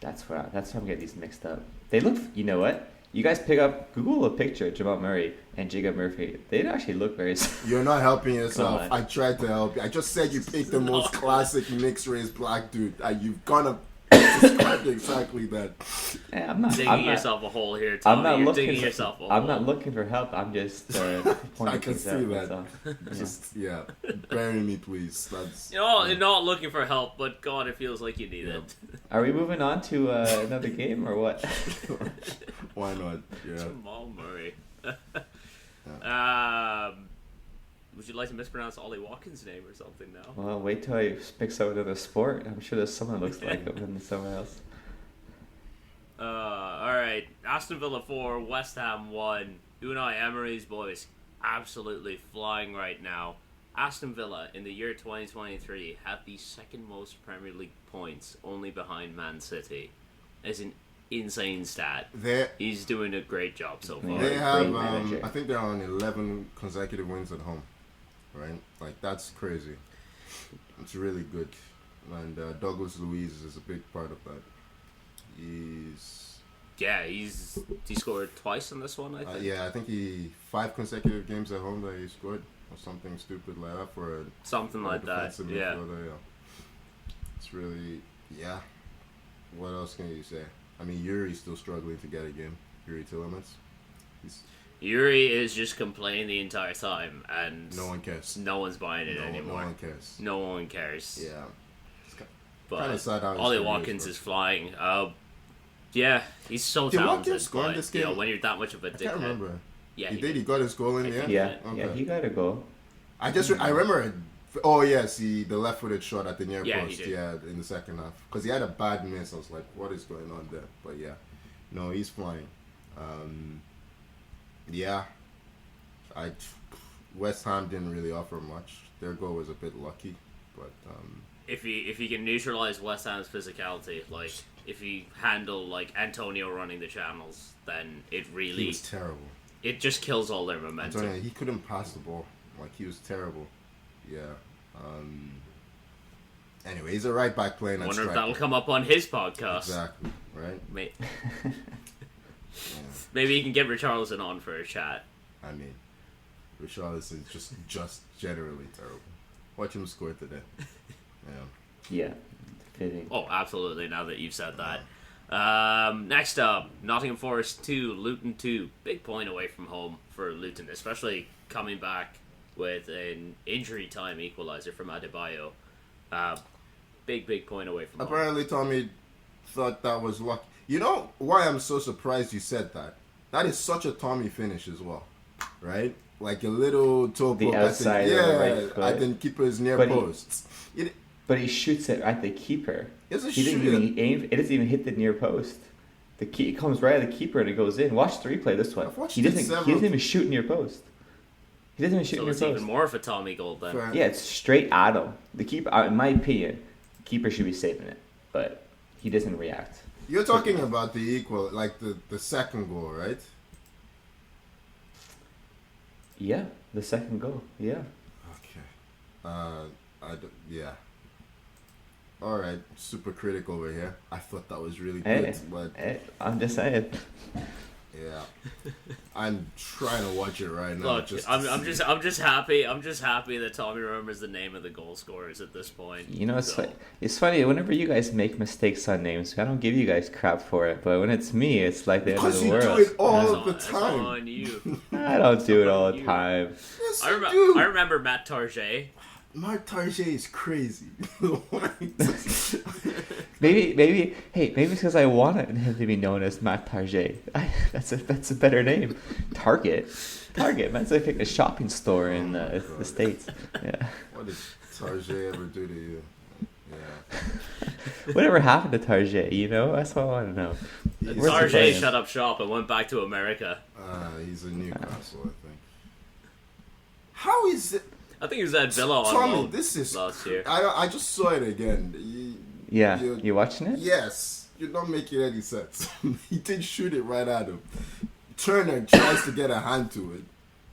that's where I'm getting these mixed up. They look. You know what? You guys Google a picture of Jamal Murray and Jacob Murphy. They actually look very.
You're not helping yourself.
Come on.
I tried to help you. I just said you picked the most classic mixed race black dude. You've gone up described exactly that.
Yeah, I'm not
Digging yourself a hole here, Tommy.
I'm not
You're
looking.
digging yourself a hole.
I'm not looking for help. I'm just
I
pointing
can
things
see
out.
that.
That's all.
Just bury me, please. That's
You're not looking for help, but God, it feels like you need
Yeah.
it.
Are we moving on to another game or what?
Why not? Yeah.
Jamal Murray. Would you like to mispronounce Ollie Watkins' name or something now?
Well, wait till I pick someone in a sport. I'm sure there's someone that looks like him and somewhere else.
Alright. Aston Villa 4, West Ham 1. Unai Emery's boys absolutely flying right now. Aston Villa in the year 2023 have the second most Premier League points, only behind Man City. It's an insane stat. He's doing a great job so far.
They
Great
have,
manager.
I think they're on 11 consecutive wins at home, right? Like, that's crazy. It's really good. And Douglas Luiz is a big part of that.
He scored twice in this one, I think.
I think 5 consecutive games at home that he scored, or something stupid like that for
Something
a
like that,
defensive
yeah.
midfielder, It's really, What else can you say? I mean, Yuri's still struggling to get a game. Yuri Tillemans.
Yuri is just complaining the entire time, and
No one cares.
no one's buying it anymore.
No one cares.
No one cares.
Yeah.
But
Kinda sad how his
Ollie
career
Watkins
is
is flying. He's so
Did
talented.
Watkins score in
But
this
you know,
game?
when you're that much of a
I
dickhead,
can't remember.
yeah,
He did. He got his goal in the end.
Yeah,
Okay.
he got a goal.
I remember it. Oh yes, the left-footed shot at the near
Yeah, he
post.
did.
Yeah, in the second half, because he had a bad miss. I was like, what is going on there? But no, he's flying. West Ham didn't really offer much. Their goal was a bit lucky, but
If you can neutralize West Ham's physicality, like if you handle like Antonio running the channels, then it
he
really
was terrible.
it just kills all their momentum.
Antonio, he couldn't pass the ball. Like, he was terrible. Yeah. Anyway, he's a right back playing at
Wonder if
striker.
that'll come up on his podcast.
Exactly. Right.
Yeah.
Yeah.
Maybe you can get Richarlison on for a chat.
I mean, Richarlison is just generally terrible. Watch him score today. Yeah.
Yeah, fitting.
Oh, absolutely. Now that you've said that, Next up, Nottingham Forest 2, Luton 2. Big point away from home for Luton, especially coming back with an injury time equaliser from Adebayo. Big point away from home.
Apparently, Tommy thought that was lucky. You know why I'm so surprised you said that? That is such a Tommy finish as well, right? Like a little toe
The
poke
outside of the right foot.
at the keeper's near
But
posts.
But he shoots it at the keeper.
It's a
He didn't
shoot.
even aim. It doesn't even hit the near post. It comes right at the keeper and it goes in. Watch the replay. This one.
I've watched
He
it
doesn't. He
several
doesn't even shoot near post. He doesn't even shoot
So
near
it's
post.
even more of a Tommy goal then.
Fair.
Yeah, it's straight at him. The keeper, in my opinion, the keeper should be saving it, but he doesn't react.
You're talking about the equal, like the second goal, right?
Yeah, the second goal. Yeah.
Okay. Yeah. All right, super critical over here. I thought that was really good,
Hey,
but
I'm just saying.
yeah, I'm trying to watch it right now.
Look, I'm just happy that Tommy remembers the name of the goal scorers at this point.
You know,
So,
it's funny. Whenever you guys make mistakes on names, I don't give you guys crap for it. But when it's me, it's like the end of
Because
the
you
world.
do it all
that's
the
on- that's
time.
on you.
I don't do it all the
You.
time.
Yes,
I
you do.
remember Matt Target.
Mark Target is crazy.
Maybe it's because I wanted him to be known as Matt Target. That's a better name. Target. That's like a shopping store in the States. Yeah.
What did Target ever do to you? Yeah.
Whatever happened to Target? You know, that's what I want to know.
He's,
Where's the
Target
plan?
shut up shop and went back to America.
he's in Newcastle, I think. How is it?
I think he was at Villa on
Tommy,
loan
this is
last year.
I just saw it again.
Yeah, you watching it?
Yes, you're not making any sense. He did shoot it right at him. Turner tries to get a hand to it,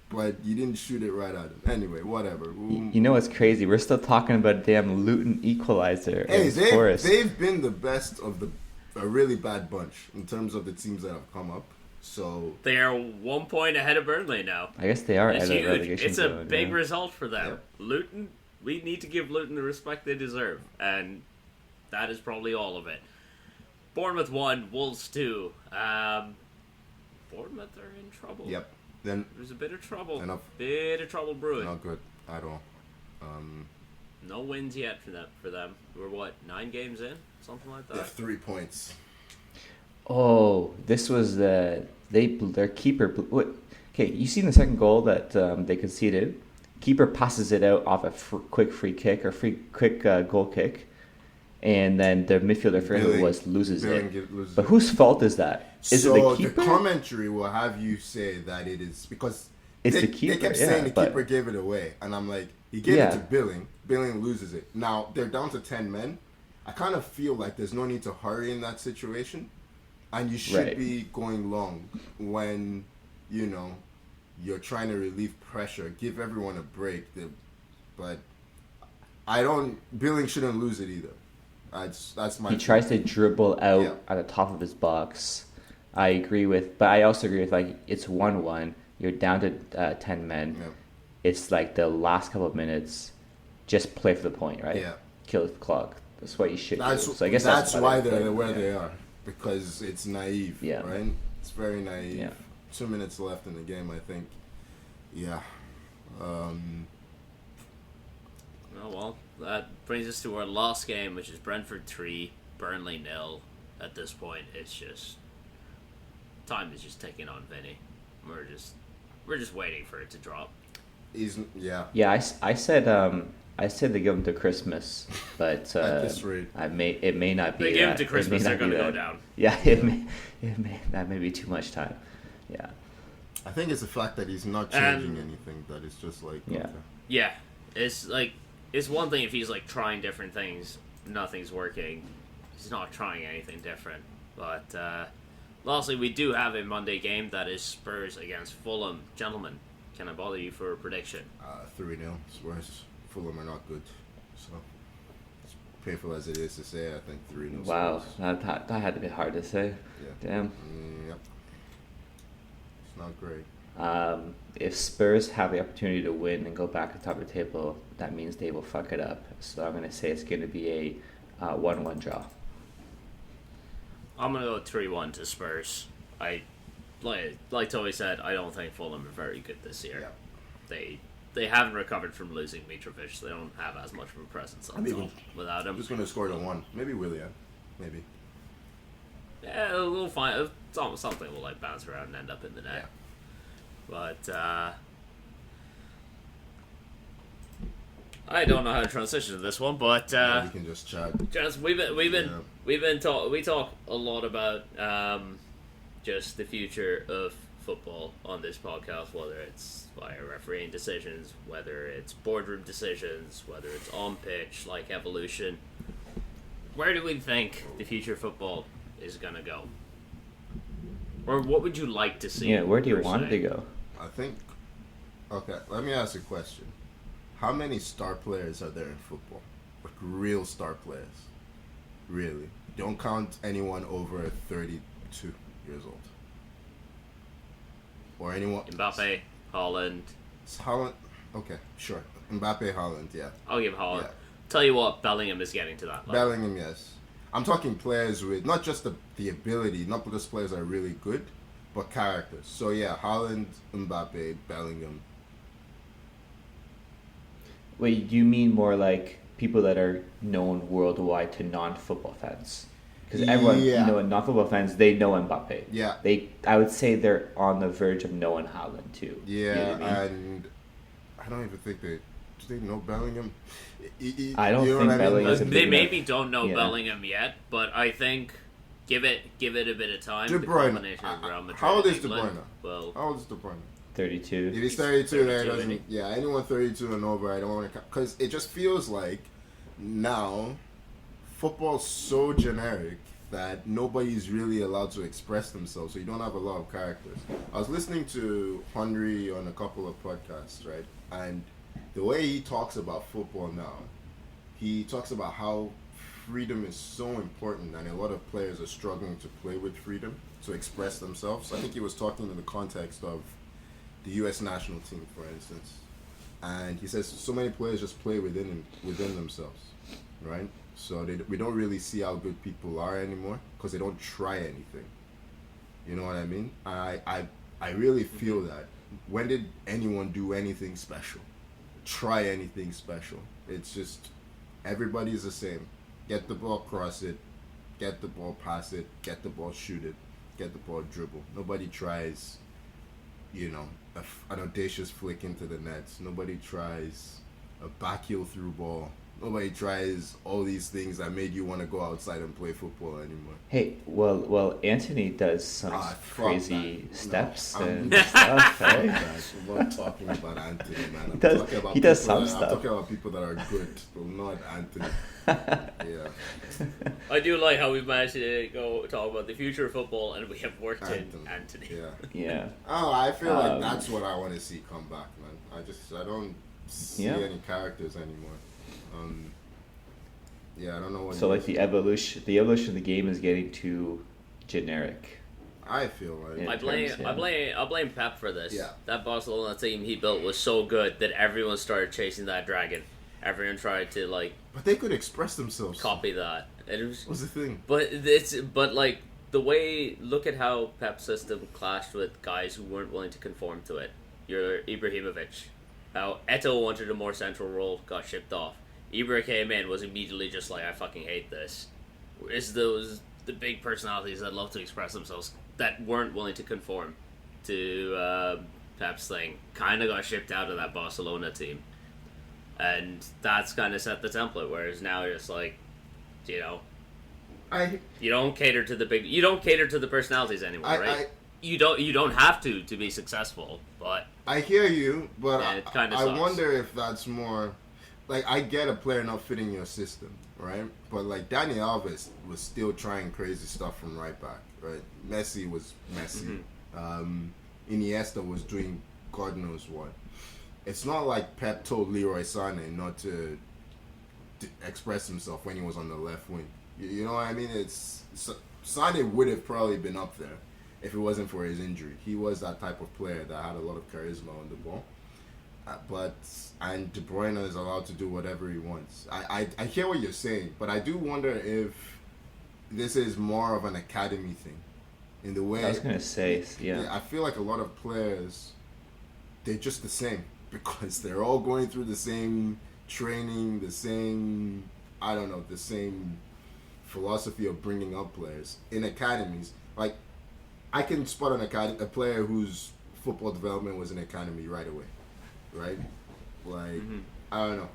but you didn't shoot it right at him. Anyway, whatever.
You know what's crazy? We're still talking about damn Luton equalizer.
Hey,
against Forest.
they've been the best of a really bad bunch in terms of the teams that have come up. So
They are 1 point ahead of Burnley now.
I guess they are
It's
out of
huge.
relegation
It's a
zone,
big
yeah.
result for them.
Yep.
Luton, we need to give Luton the respect they deserve, and that is probably all of it. Bournemouth 1, Wolves 2. Bournemouth are in trouble.
yep, then
There's a bit of trouble.
Enough.
Bit of trouble brewing.
not good at all.
No wins yet for them. We're what, 9 games in? Something like
They have
that.
3 points.
Oh, this was their keeper. What? Okay, you seen the second goal that they conceded? Keeper passes it out off a quick free kick or quick goal kick, and then the midfielder for who it
Billing-
was loses
Billing
it.
loses
But
it.
whose fault is that? Is
So
it the keeper?
commentary will have you say that it is because
It's
they,
the keeper,
They kept
yeah,
saying the
but-
keeper gave it away, and I'm like, he gave
Yeah.
it to Billing. Billing loses it. Now they're down to 10 men. I kind of feel like there's no need to hurry in that situation, and you should
Right.
be going long when you're trying to relieve pressure. Give everyone a break. But Billing shouldn't lose it either. That's my.
He tries to dribble out
Yeah.
at the top of his box. I agree with, but I also agree with like it's 1-1. You're down to 10 men.
Yeah.
It's like the last couple of minutes. Just play for the point, right?
Yeah.
Kill the clock. That's what you should
That's,
do. So I guess
that's why
better.
they're where
Yeah.
they are, because it's naive,
Yeah.
right? It's very naive.
Yeah.
2 minutes left in the game, I think. Yeah.
Oh well, that brings us to our last game, which is Brentford 3, Burnley 0. At this point, it's just time is just ticking on Vinny. We're just waiting for it to drop.
Yeah.
Yeah, I said they give them to Christmas, but
At this rate.
it may not be.
They give them
that.
to
It may
Christmas,
not
they're
be
going to go
that.
down.
Yeah, that may be too much time. Yeah.
I think it's the fact that he's not changing anything, that it's just like,
Yeah.
okay.
Yeah, it's like it's one thing if he's like trying different things, nothing's working. He's not trying anything different. But lastly, we do have a Monday game that is Spurs against Fulham. Gentlemen, can I bother you for a prediction?
3-0. Spurs. Fulham are not good. So, as painful as it is to say, I think 3-0.
Wow,
Spurs.
that had to be hard to say.
Yeah.
Damn.
Yep. It's not great.
If Spurs have the opportunity to win and go back to the top of the table, that means they will fuck it up. So I'm going to say it's going to be a 1-1 draw.
I'm gonna go 3-1 to Spurs. I like Toby said, I don't think Fulham are very good this year.
Yeah.
They haven't recovered from losing Mitrovic. So they don't have as much of a presence on top without him.
I'm just going to score the one. Maybe Willian. Maybe.
Yeah, we'll find something will like bounce around and end up in the net. Yeah. But I don't know how to transition to this one, but
we can just chat.
We talk a lot about just the future of football on this podcast, whether it's via refereeing decisions, whether it's boardroom decisions, whether it's on pitch, like evolution. Where do we think the future of football is gonna go? Or what would you like to see?
Yeah, where do you want it to go?
I think. Okay, let me ask you a question. How many star players are there in football? Like real star players? Really? Don't count anyone over 32 years old. Or anyone.
Mbappe, Haaland.
Haaland. Okay, sure. Mbappe, Haaland, yeah.
I'll give Haaland.
Yeah.
Tell you what, Bellingham is getting to that level.
Bellingham, yes. I'm talking players with not just the ability, not because players are really good, but characters. So yeah, Haaland, Mbappe, Bellingham.
Wait, you mean more like people that are known worldwide to non-football fans? Because everyone, non-football fans, they know Mbappe.
Yeah.
I would say they're on the verge of knowing Haaland too.
Yeah,
you know what I mean?
and I don't even think do they know Bellingham?
I don't think Bellingham's a big
They
enough.
maybe don't know Bellingham yet, but I think give it a bit of time.
De
The
Bruyne.
combination of Real Madrid
How old
and
is De
England,
Bruyne?
Well,
How old is De Bruyne?
32.
If he's 32, then it
32,
doesn't.
isn't
Yeah, anyone 32 and over, I don't want to. Because it just feels like now football's so generic that nobody's really allowed to express themselves, so you don't have a lot of characters. I was listening to Henry on a couple of podcasts, right? And the way he talks about football now, he talks about how freedom is so important and a lot of players are struggling to play with freedom, to express themselves. I think he was talking in the context of the U.S. national team, for instance. And he says so many players just play within themselves, right? So we don't really see how good people are anymore because they don't try anything. You know what I mean? I really feel that. When did anyone do anything special? Try anything special? It's just everybody's the same. Get the ball, cross it. Get the ball, pass it. Get the ball, shoot it. Get the ball, dribble. Nobody tries, an audacious flick into the nets. Nobody tries a back heel through ball. Nobody tries all these things that made you want to go outside and play football anymore.
Hey, well, Anthony does some crazy steps and stuff.
I'm
Right?
not talking about Anthony, man.
He does some stuff.
I'm talking about people that are good, but not Anthony. Yeah.
I do like how we've managed to go talk about the future of football and we have worked in Anthony.
Yeah.
Oh, I feel like that's what I want to see come back, man. I don't see any characters anymore. I don't know what.
So like the evolution of the game is getting too generic.
I feel like
I blame Pep for this.
Yeah.
That Barcelona team he built was so good that everyone started chasing that dragon. Everyone tried to
But they could express themselves.
Copy that. It was,
what's the thing?
But the way, look at how Pep's system clashed with guys who weren't willing to conform to it. Your Ibrahimovic. How Eto'o wanted a more central role, got shipped off. Ibra came in, was immediately just like, I fucking hate this. It's the big personalities that love to express themselves that weren't willing to conform to Pep's thing, kind of got shipped out of that Barcelona team. And that's kind of set the template, whereas now it's like, you don't cater to the personalities anymore, right? You don't have to be successful, but
I hear you, but I wonder if that's more like, I get a player not fitting your system, right? But like Dani Alves was still trying crazy stuff from right back, right? Messi was Messi. Mm-hmm. Iniesta was doing God knows what. It's not like Pep told Leroy Sané not to express himself when he was on the left wing. You know what I mean? Sané would have probably been up there if it wasn't for his injury. He was that type of player that had a lot of charisma on the ball. And De Bruyne is allowed to do whatever he wants. I hear what you're saying, but I do wonder if this is more of an academy thing. In the way
I was gonna say, yeah.
I feel like a lot of players, they're just the same because they're all going through the same training, the same, I don't know, the same philosophy of bringing up players in academies. Like, I can spot a player whose football development was in academy right away, right? Like, I don't know.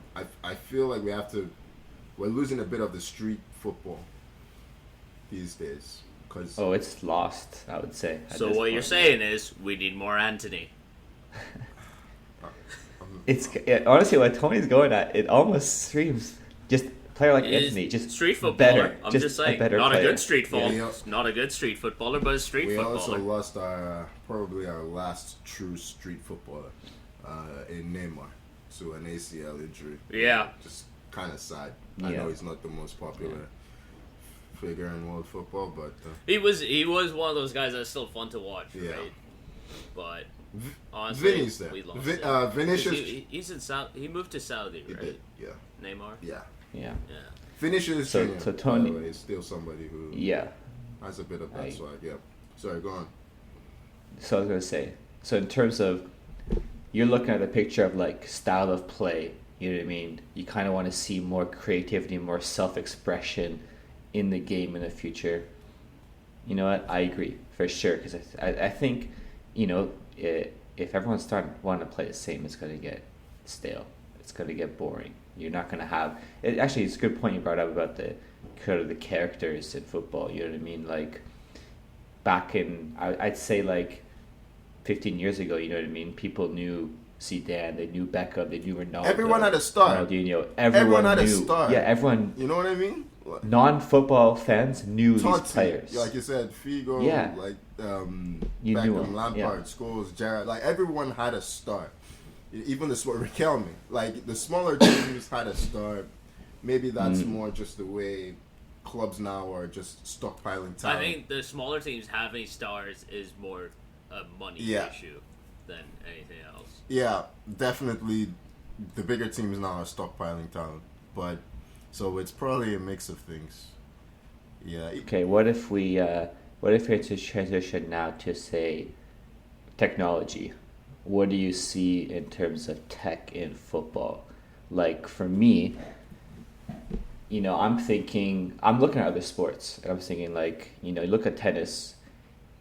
I feel like we're losing a bit of the street football these days.
Oh, it's lost, I would say.
So what you're saying is we need more Anthony.
Honestly, what Tony's going at, it almost screams just a player like Anthony, just
street footballer.
Better,
I'm
just
just saying, not
player.
a good street footballer.
Yeah.
Not a good street footballer, but a street footballer.
We also lost probably our last true street footballer in Neymar to an ACL injury.
Yeah,
just kind of sad. I know he's not the most popular figure in world football, but
he was one of those guys that's still fun to watch, right? But honestly,
Vinny's there.
We lost
Vinicius.
He's in He moved to Saudi, right?
Did, yeah.
Neymar.
Yeah.
Yeah.
Vinicius.
So Tony,
by the way, is still somebody who has a bit of that swag. Yeah. Sorry, go on.
So I was gonna say. So in terms of, you're looking at a picture of like style of play. You know what I mean? You kind of want to see more creativity, more self-expression in the game in the future. You know what? I agree for sure, because I think, if everyone's starting wanting to play the same, it's going to get stale. It's going to get boring. You're not going to have it. Actually, it's a good point you brought up about the kind of the characters in football. You know what I mean? Like back in, I'd say like 15 years ago. You know what I mean? People knew Zidane, they knew Beckham, they knew Ronaldo.
Everyone had a star.
Ronaldinho.
Everyone had
knew,
a star.
Yeah, everyone.
You know what I mean?
Non-football fans knew these players.
Like you said, Figo,
you
Beckham,
knew him.
Lampard, Scholes, Gerrard. Like everyone had a star. Even the Riquelme. Like the smaller teams had a star. Maybe that's more just the way clubs now are just stockpiling talent.
I think the smaller teams having stars is more a money issue than anything else.
Yeah, definitely. The bigger teams now are stockpiling talent, but so it's probably a mix of things. Yeah.
Okay, what if we had to transition now to say technology? What do you see in terms of tech in football? Like for me, I'm looking at other sports, and I'm thinking like, look at tennis.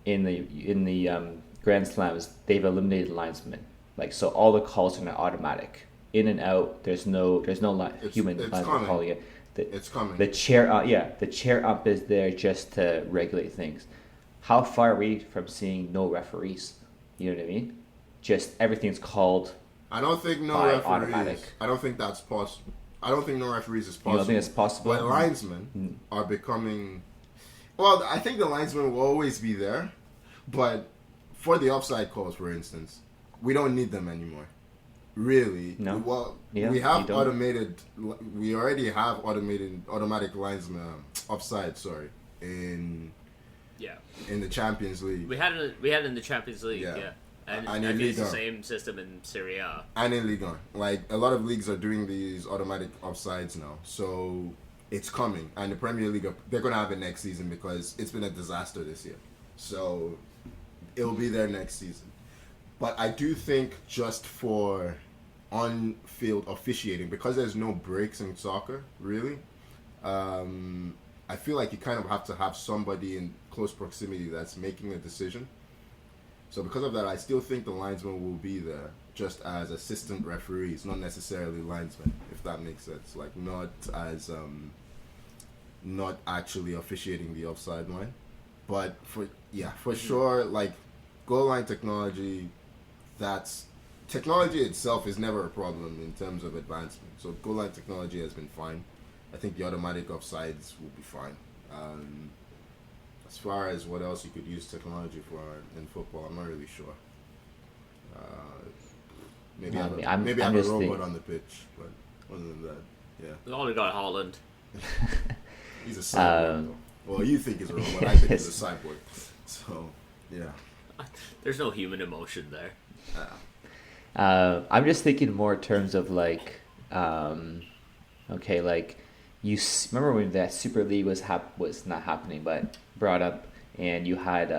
In the Grand Slams, they've eliminated linesmen. Like, so all the calls are now automatic, in and out. There's no human linesman calling it.
It's coming.
The chair ump is there just to regulate things. How far are we from seeing no referees? You know what I mean? Just everything's called.
I don't think no referees. Automatic. I don't think that's possible. I don't think no referees is possible.
You don't think it's possible?
But linesmen are becoming. Well, I think the linesmen will always be there, but for the offside calls, for instance, we don't need them anymore. Really?
No.
Well,
yeah,
we have automated. We already have automatic linesmen offside. Sorry, in the Champions League.
We had it in the Champions League. Yeah. And I think it's the same system in Serie A.
And in Ligue 1. Like, a lot of leagues are doing these automatic offsides now. So, it's coming. And the Premier League, they're going to have it next season because it's been a disaster this year. So, it'll be there next season. But I do think just for on-field officiating, because there's no breaks in soccer, really, I feel like you kind of have to have somebody in close proximity that's making a decision. So because of that, I still think the linesmen will be there just as assistant referees, not necessarily linesmen, if that makes sense. Like not actually officiating the offside line. But for sure, like goal line technology, technology itself is never a problem in terms of advancement. So goal line technology has been fine. I think the automatic offsides will be fine. As far as what else you could use technology for in football, I'm not really sure. Maybe have a robot on the pitch, but other than that, yeah.
We only got Holland.
He's a cyborg. Well, you think he's a robot. I think he's a cyborg. So, yeah.
There's no human emotion there.
I'm just thinking more in terms of like, remember when that Super League was not happening, but brought up, and you had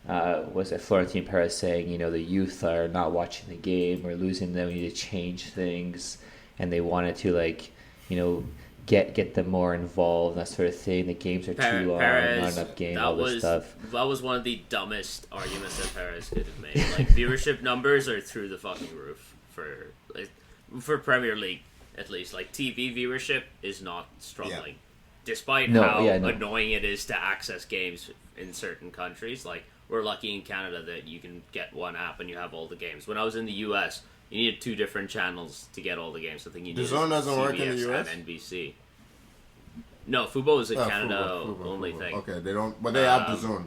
was it Florentine Perez saying, the youth are not watching the game, we're losing them, we need to change things, and they wanted to get them more involved, that sort of thing. The games are too long, not enough game, all this stuff.
That was one of the dumbest arguments that Perez could have made. Like, viewership numbers are through the fucking roof for Premier League, at least. Like, TV viewership is not struggling. Despite how annoying it is to access games in certain countries. Like, we're lucky in Canada that you can get one app and you have all the games. When I was in the US, you needed 2 different channels to get all the games. I think you needed
DAZN doesn't work in the
CBS
US?
and NBC. No, football is a Canada only thing.
Okay, they don't, but they have DAZN.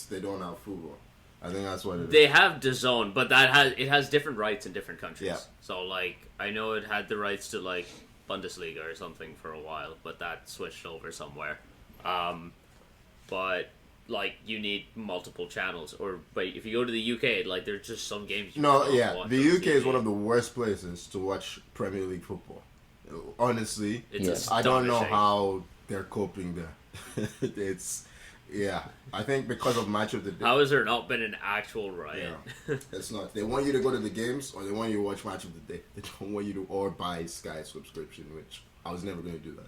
They don't have football. I think that's what it is.
They have DAZN, but it has different rights in different countries.
Yeah.
So, like, I know it had the rights to, like, Bundesliga or something for a while, but that switched over somewhere. But, like, you need multiple channels. But if you go to the UK, like, there's just some games you can't watch.
The UK is one of the worst places to watch Premier League football. Honestly, I don't know how they're coping there. I think because of Match of the Day.
How has there not been an actual riot?
Yeah, it's not. They want you to go to the games, or they want you to watch Match of the Day. They don't want you to or buy Sky subscription, which I was never going to do that.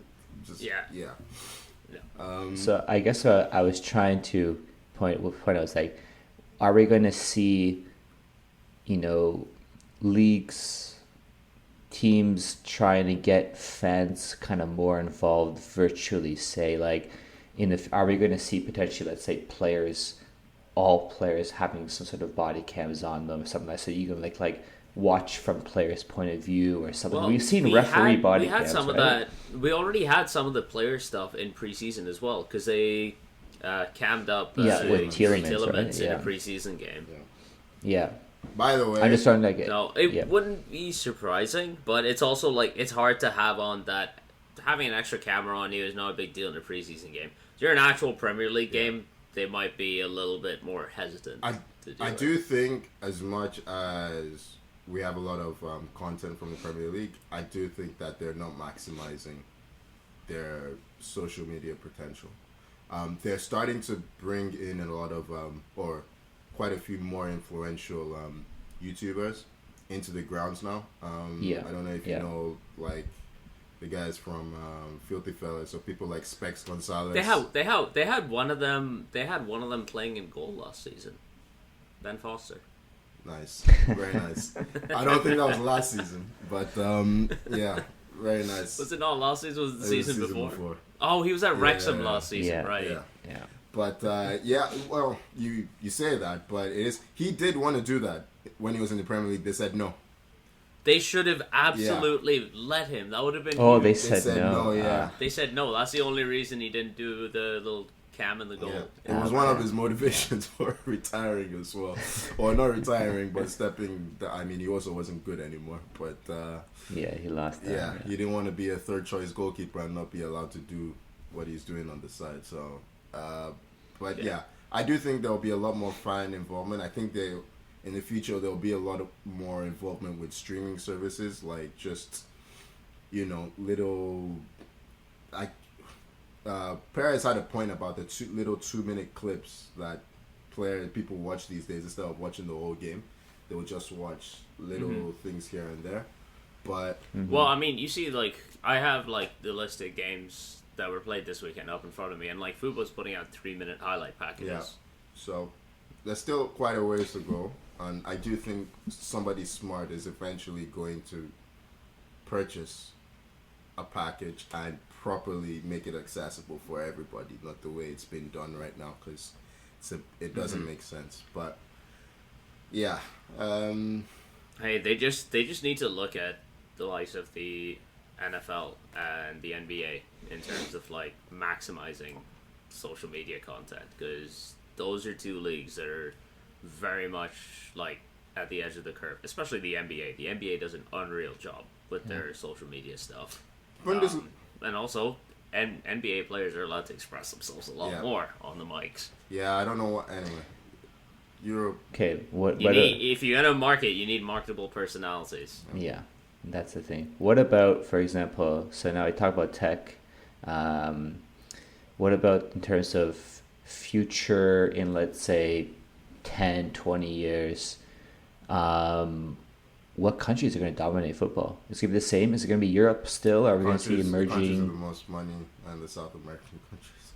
No.
So I guess what I was trying to point out was like, are we going to see, leagues, teams trying to get fans kind of more involved virtually, say, like, are we going to see potentially, let's say, all players having some sort of body cams on them or something like that, so you can like watch from players' point of view or something? We've seen referee body cams. We had some of that.
We already had some of the player stuff in preseason as well, because they cammed up
with Tielemans
in a preseason game.
Yeah.
By the way,
I'm just trying to get.
No, it wouldn't be surprising, but it's also like it's hard to have on that. Having an extra camera on you is not a big deal in a preseason game. If you're an actual Premier League game, they might be a little bit more hesitant.
I do think, as much as we have a lot of content from the Premier League, I do think that they're not maximizing their social media potential. They're starting to bring in a lot of, or quite a few more influential YouTubers into the grounds now. I don't know if you know, like, the guys from Filthy Fellas, or people like Specs Gonzalez.
They had one of them. They had one of them playing in goal last season. Ben Foster.
Nice, very nice. I don't think that was last season, but yeah, very nice.
Was it not last season? Was it the season before? Oh, he was at Wrexham last season, right?
Yeah. But well, you say that, but it is. He did want to do that when he was in the Premier League. They said no.
They should have absolutely let him. That would have been.
Oh,
huge.
they said no.
They said no. That's the only reason he didn't do the little cam in the goal.
Yeah. It was one of his motivations for retiring as well, or not retiring, but stepping. I mean, he also wasn't good anymore. But
he lost.
He didn't want to be a third choice goalkeeper and not be allowed to do what he's doing on the side. So, I do think there will be a lot more fan involvement. I think in the future, there'll be a lot of more involvement with streaming services, like just, little, like, Perez had a point about the little 2-minute clips that people watch these days. Instead of watching the whole game, they will just watch little things here and there. But
well, I mean, you see, like, I have like the list of games that were played this weekend up in front of me, and like Fubo's putting out 3-minute highlight packages.
Yeah. So there's still quite a ways to go. And I do think somebody smart is eventually going to purchase a package and properly make it accessible for everybody, not the way it's been done right now, because it doesn't make sense. But yeah,
hey, they just need to look at the likes of the NFL and the NBA in terms of like maximizing social media content, because those are 2 leagues that are very much like at the edge of the curve, especially the NBA. The NBA does an unreal job with their social media stuff. And also, NBA players are allowed to express themselves a lot more on the mics.
Yeah, I don't know what. Anyway, Europe.
Okay,
if you're gonna market, you need marketable personalities.
Yeah. That's the thing. What about, for example, so now we talk about tech. Um, what about in terms of future in, let's say, 10, 20 years? Um, what countries are going to dominate football? Is it going to be the same? Is it going to be Europe still? Or are we going to see
Countries with the
emerging?
most money and the South American countries.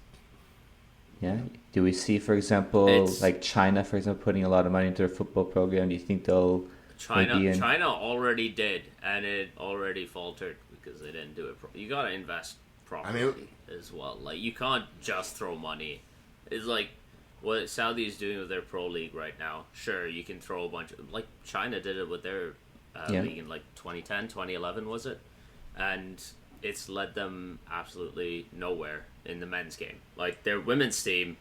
Yeah. Do we see, for example,
It's
like China, for example, putting a lot of money into their football program? Do you think they'll maybe in?
China already did, and it already faltered because they didn't do it. You gotta invest
I
properly
mean,
as well. Like you can't just throw money. It's like what Saudi is doing with their pro league right now. Sure, you can throw a bunch of, like China did it with their
Yeah.
league in like 2010, 2011 was it, and it's led them absolutely nowhere in the men's game. Like their women's team,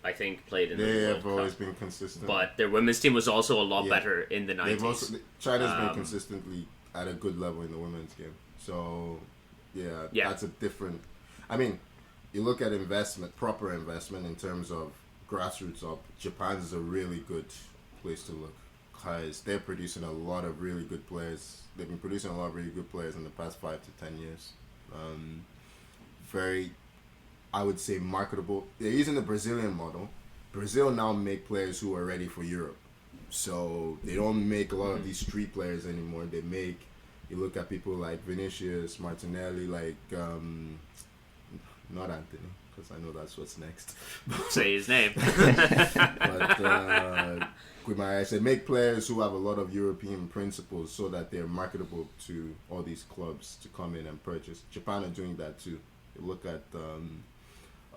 I think played in the
they
World
have always
Cup,
been consistent.
but their women's team was also a lot
Yeah.
better in the
They've
90s.
also China's been
Um,
consistently at a good level in the women's game. So yeah,
Yeah.
that's a different. I mean, you look at investment, proper investment in terms of grassroots up. Japan's is a really good place to look because they're producing a lot of really good players. They've been producing a lot of really good players in the past 5 to 10 years. Very, I would say, marketable. They're using the Brazilian model. Brazil now make players who are ready for Europe. So they don't make a lot of these street players anymore. They make, you look at people like Vinicius, Martinelli, like, not Anthony, because I know that's what's next.
Say his name.
But Guimaraes, they make players who have a lot of European principles so that they're marketable to all these clubs to come in and purchase. Japan are doing that too. You look at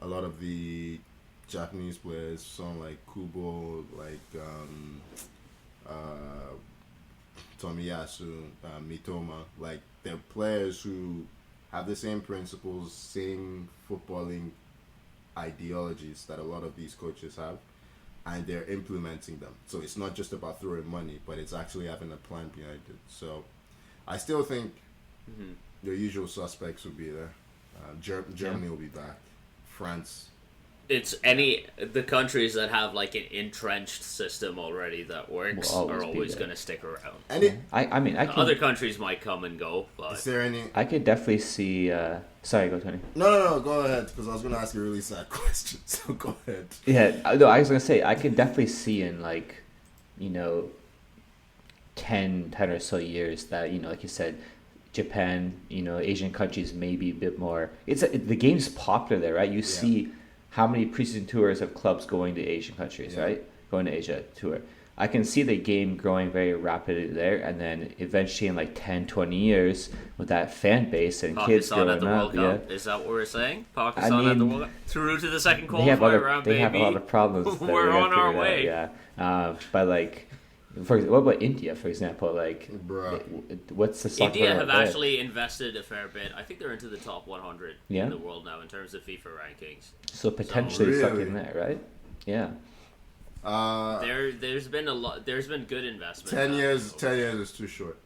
a lot of the Japanese players, someone like Kubo, like Tomiyasu, Mitoma, like they're players who have the same principles, same footballing ideologies that a lot of these coaches have, and they're implementing them. So it's not just about throwing money, but it's actually having a plan behind it. So I still think the usual suspects will be there. Germany will be back. France.
It's the countries that have like an entrenched system already that works
Will always
are
be
always
there.
going to stick around.
I mean, I
Other
can,
countries might come and go, but
Is there any?
I could definitely see. Sorry, go Tony.
No. Go ahead, because I was going to ask you a really sad question. So go ahead.
Yeah, no, I was gonna say I could definitely see in like, 10 or so years that like you said, Japan, Asian countries may be a bit more. The game's popular there, right? You see how many preseason tours of clubs going to Asian countries, right? Going to Asia tour. I can see the game growing very rapidly there, and then eventually in like 10, 20 years with that fan base and kids
Pakistan
growing
at the World
up,
Cup. Is that what we're saying? Pakistan at the
mean,
World Cup. Through to the second
they have
qualifier round,
they
baby.
have a lot of problems. That
We're
we gotta
on our
figure
way.
out, yeah. But like, what about India, for example? Like,
Bruh.
what's the soccer
India
out
have
there?
actually invested a fair bit. I think they're into the top 100
Yeah.
in the world now in terms of FIFA rankings.
So potentially
Really?
stuck in there, right? Yeah.
There's been a lot. There's been good investment.
10 years.
over
10 years is too short.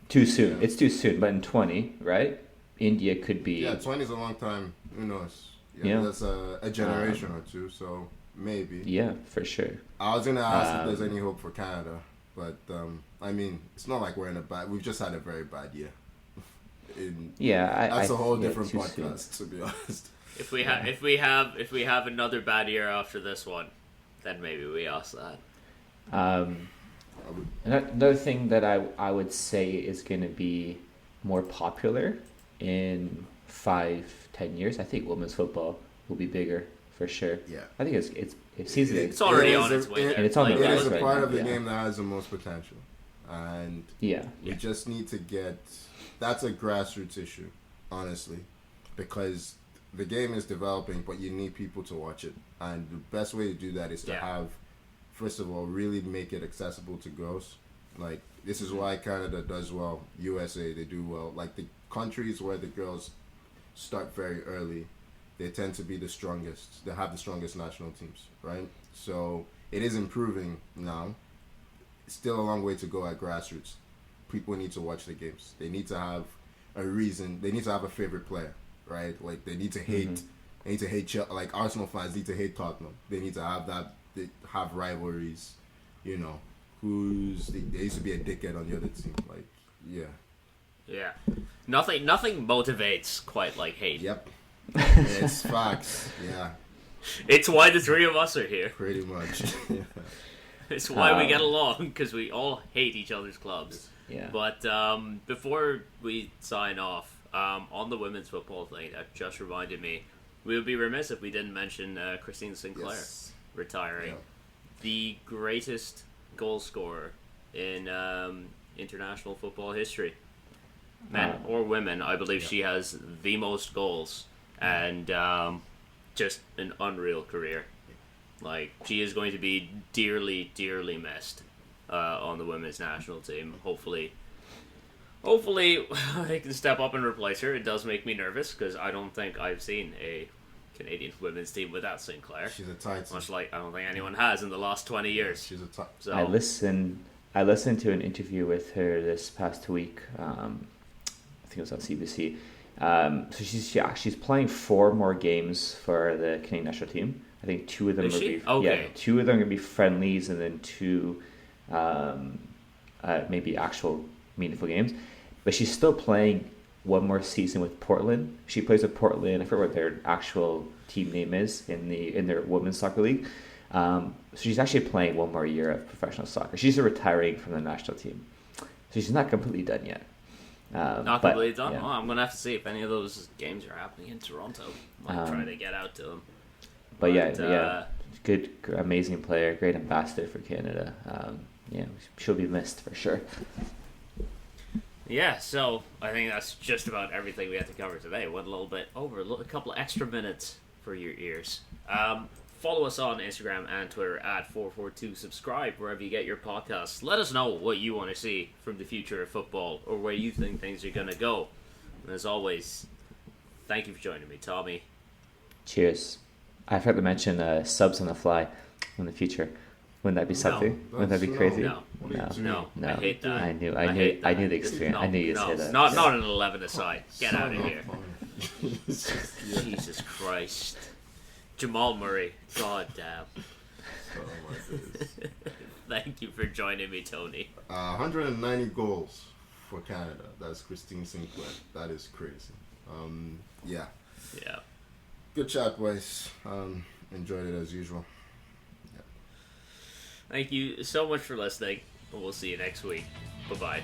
Too soon.
Yeah.
It's too soon. But in 20, right? India could be.
Yeah, 20 is a long time. Who knows?
Yeah.
That's a generation or two. So maybe.
Yeah, for sure.
I was gonna ask if there's any hope for Canada, but I mean, it's not like we're in a bad. We've just had a very bad year.
Yeah,
That's a whole
yeah,
different
too soon.
podcast, to be honest.
If we have another bad year after this one, then maybe we ask that.
Another thing that I would say is going to be more popular in 5-10 years. I think women's football will be bigger for sure.
Yeah.
I think it's easy.
It's already
It is
on its way there.
and it's on the
It
rise
is a
right
part
now,
of the
yeah.
game that has the most potential, and
Yeah.
we just need to get. That's a grassroots issue, honestly, because the game is developing, but you need people to watch it, and the best way to do that is to have, first of all, really make it accessible to girls. Like, this is why Canada does well. USA, they do well. Like, the countries where the girls start very early, they tend to be the strongest. They have the strongest national teams, right? So it is improving now. Still a long way to go at grassroots. People need to watch the games. They need to have a reason. They need to have a favorite player, right? Like, they need to hate. They need to hate like Arsenal fans need to hate Tottenham. They need to have that. They have rivalries. There used to be a dickhead on the other team. Like, yeah.
Yeah. Nothing motivates quite like hate.
Yep. It's facts. Yeah,
It's why the three of us are here.
pretty much.
It's why we get along, because we all hate each other's clubs.
Yeah.
But before we sign off, on the women's football thing, that just reminded me, we would be remiss if we didn't mention Christine Sinclair
Yes.
retiring.
Yeah.
The greatest goal scorer in international football history. Men or women, I believe she has the most goals, and just an unreal career. Like, she is going to be dearly, dearly missed on the women's national team. Hopefully they can step up and replace her. It does make me nervous, because I don't think I've seen a Canadian women's team without Sinclair.
She's a Titan.
Much like I don't think anyone has in the last 20 years.
She's a Titan.
So
I listened to an interview with her this past week. I think it was on CBC. So she's playing 4 more games for the Canadian national team. I think 2 of them
Is she?
be
Okay.
yeah, 2 of them are gonna be friendlies, and then 2 maybe actual meaningful games. But she's still playing one more season with Portland. She plays with Portland. I forget what their actual team name is in their women's soccer league. So she's actually playing one more year of professional soccer. She's retiring from the national team, so she's not completely done yet.
not
but,
completely done.
yeah.
Oh, I'm gonna have to see if any of those games are happening in Toronto. Might try to get out to them.
But yeah, good, amazing player, great ambassador for Canada. She'll be missed for sure.
Yeah, so I think that's just about everything we had to cover today. Went a little bit over, a couple of extra minutes for your ears. Follow us on Instagram and Twitter at 442. Subscribe wherever you get your podcasts. Let us know what you want to see from the future of football, or where you think things are going to go. And as always, thank you for joining me, Tommy.
Cheers. I forgot to mention subs on the fly in the future. Wouldn't that be something? Wouldn't that be crazy?
No.
No.
I hate that.
I knew
hate that.
the experience. I knew you'd say that.
Not an 11 aside. Get out of here.
Yeah.
Jesus Christ. Jamal Murray. God damn.
Oh my goodness.
Thank you for joining me, Tony.
190 goals for Canada. That's Christine Sinclair. That is crazy. Yeah.
Yeah.
Good chat, boys. Enjoyed it as usual.
Thank you so much for listening, and we'll see you next week. Bye-bye.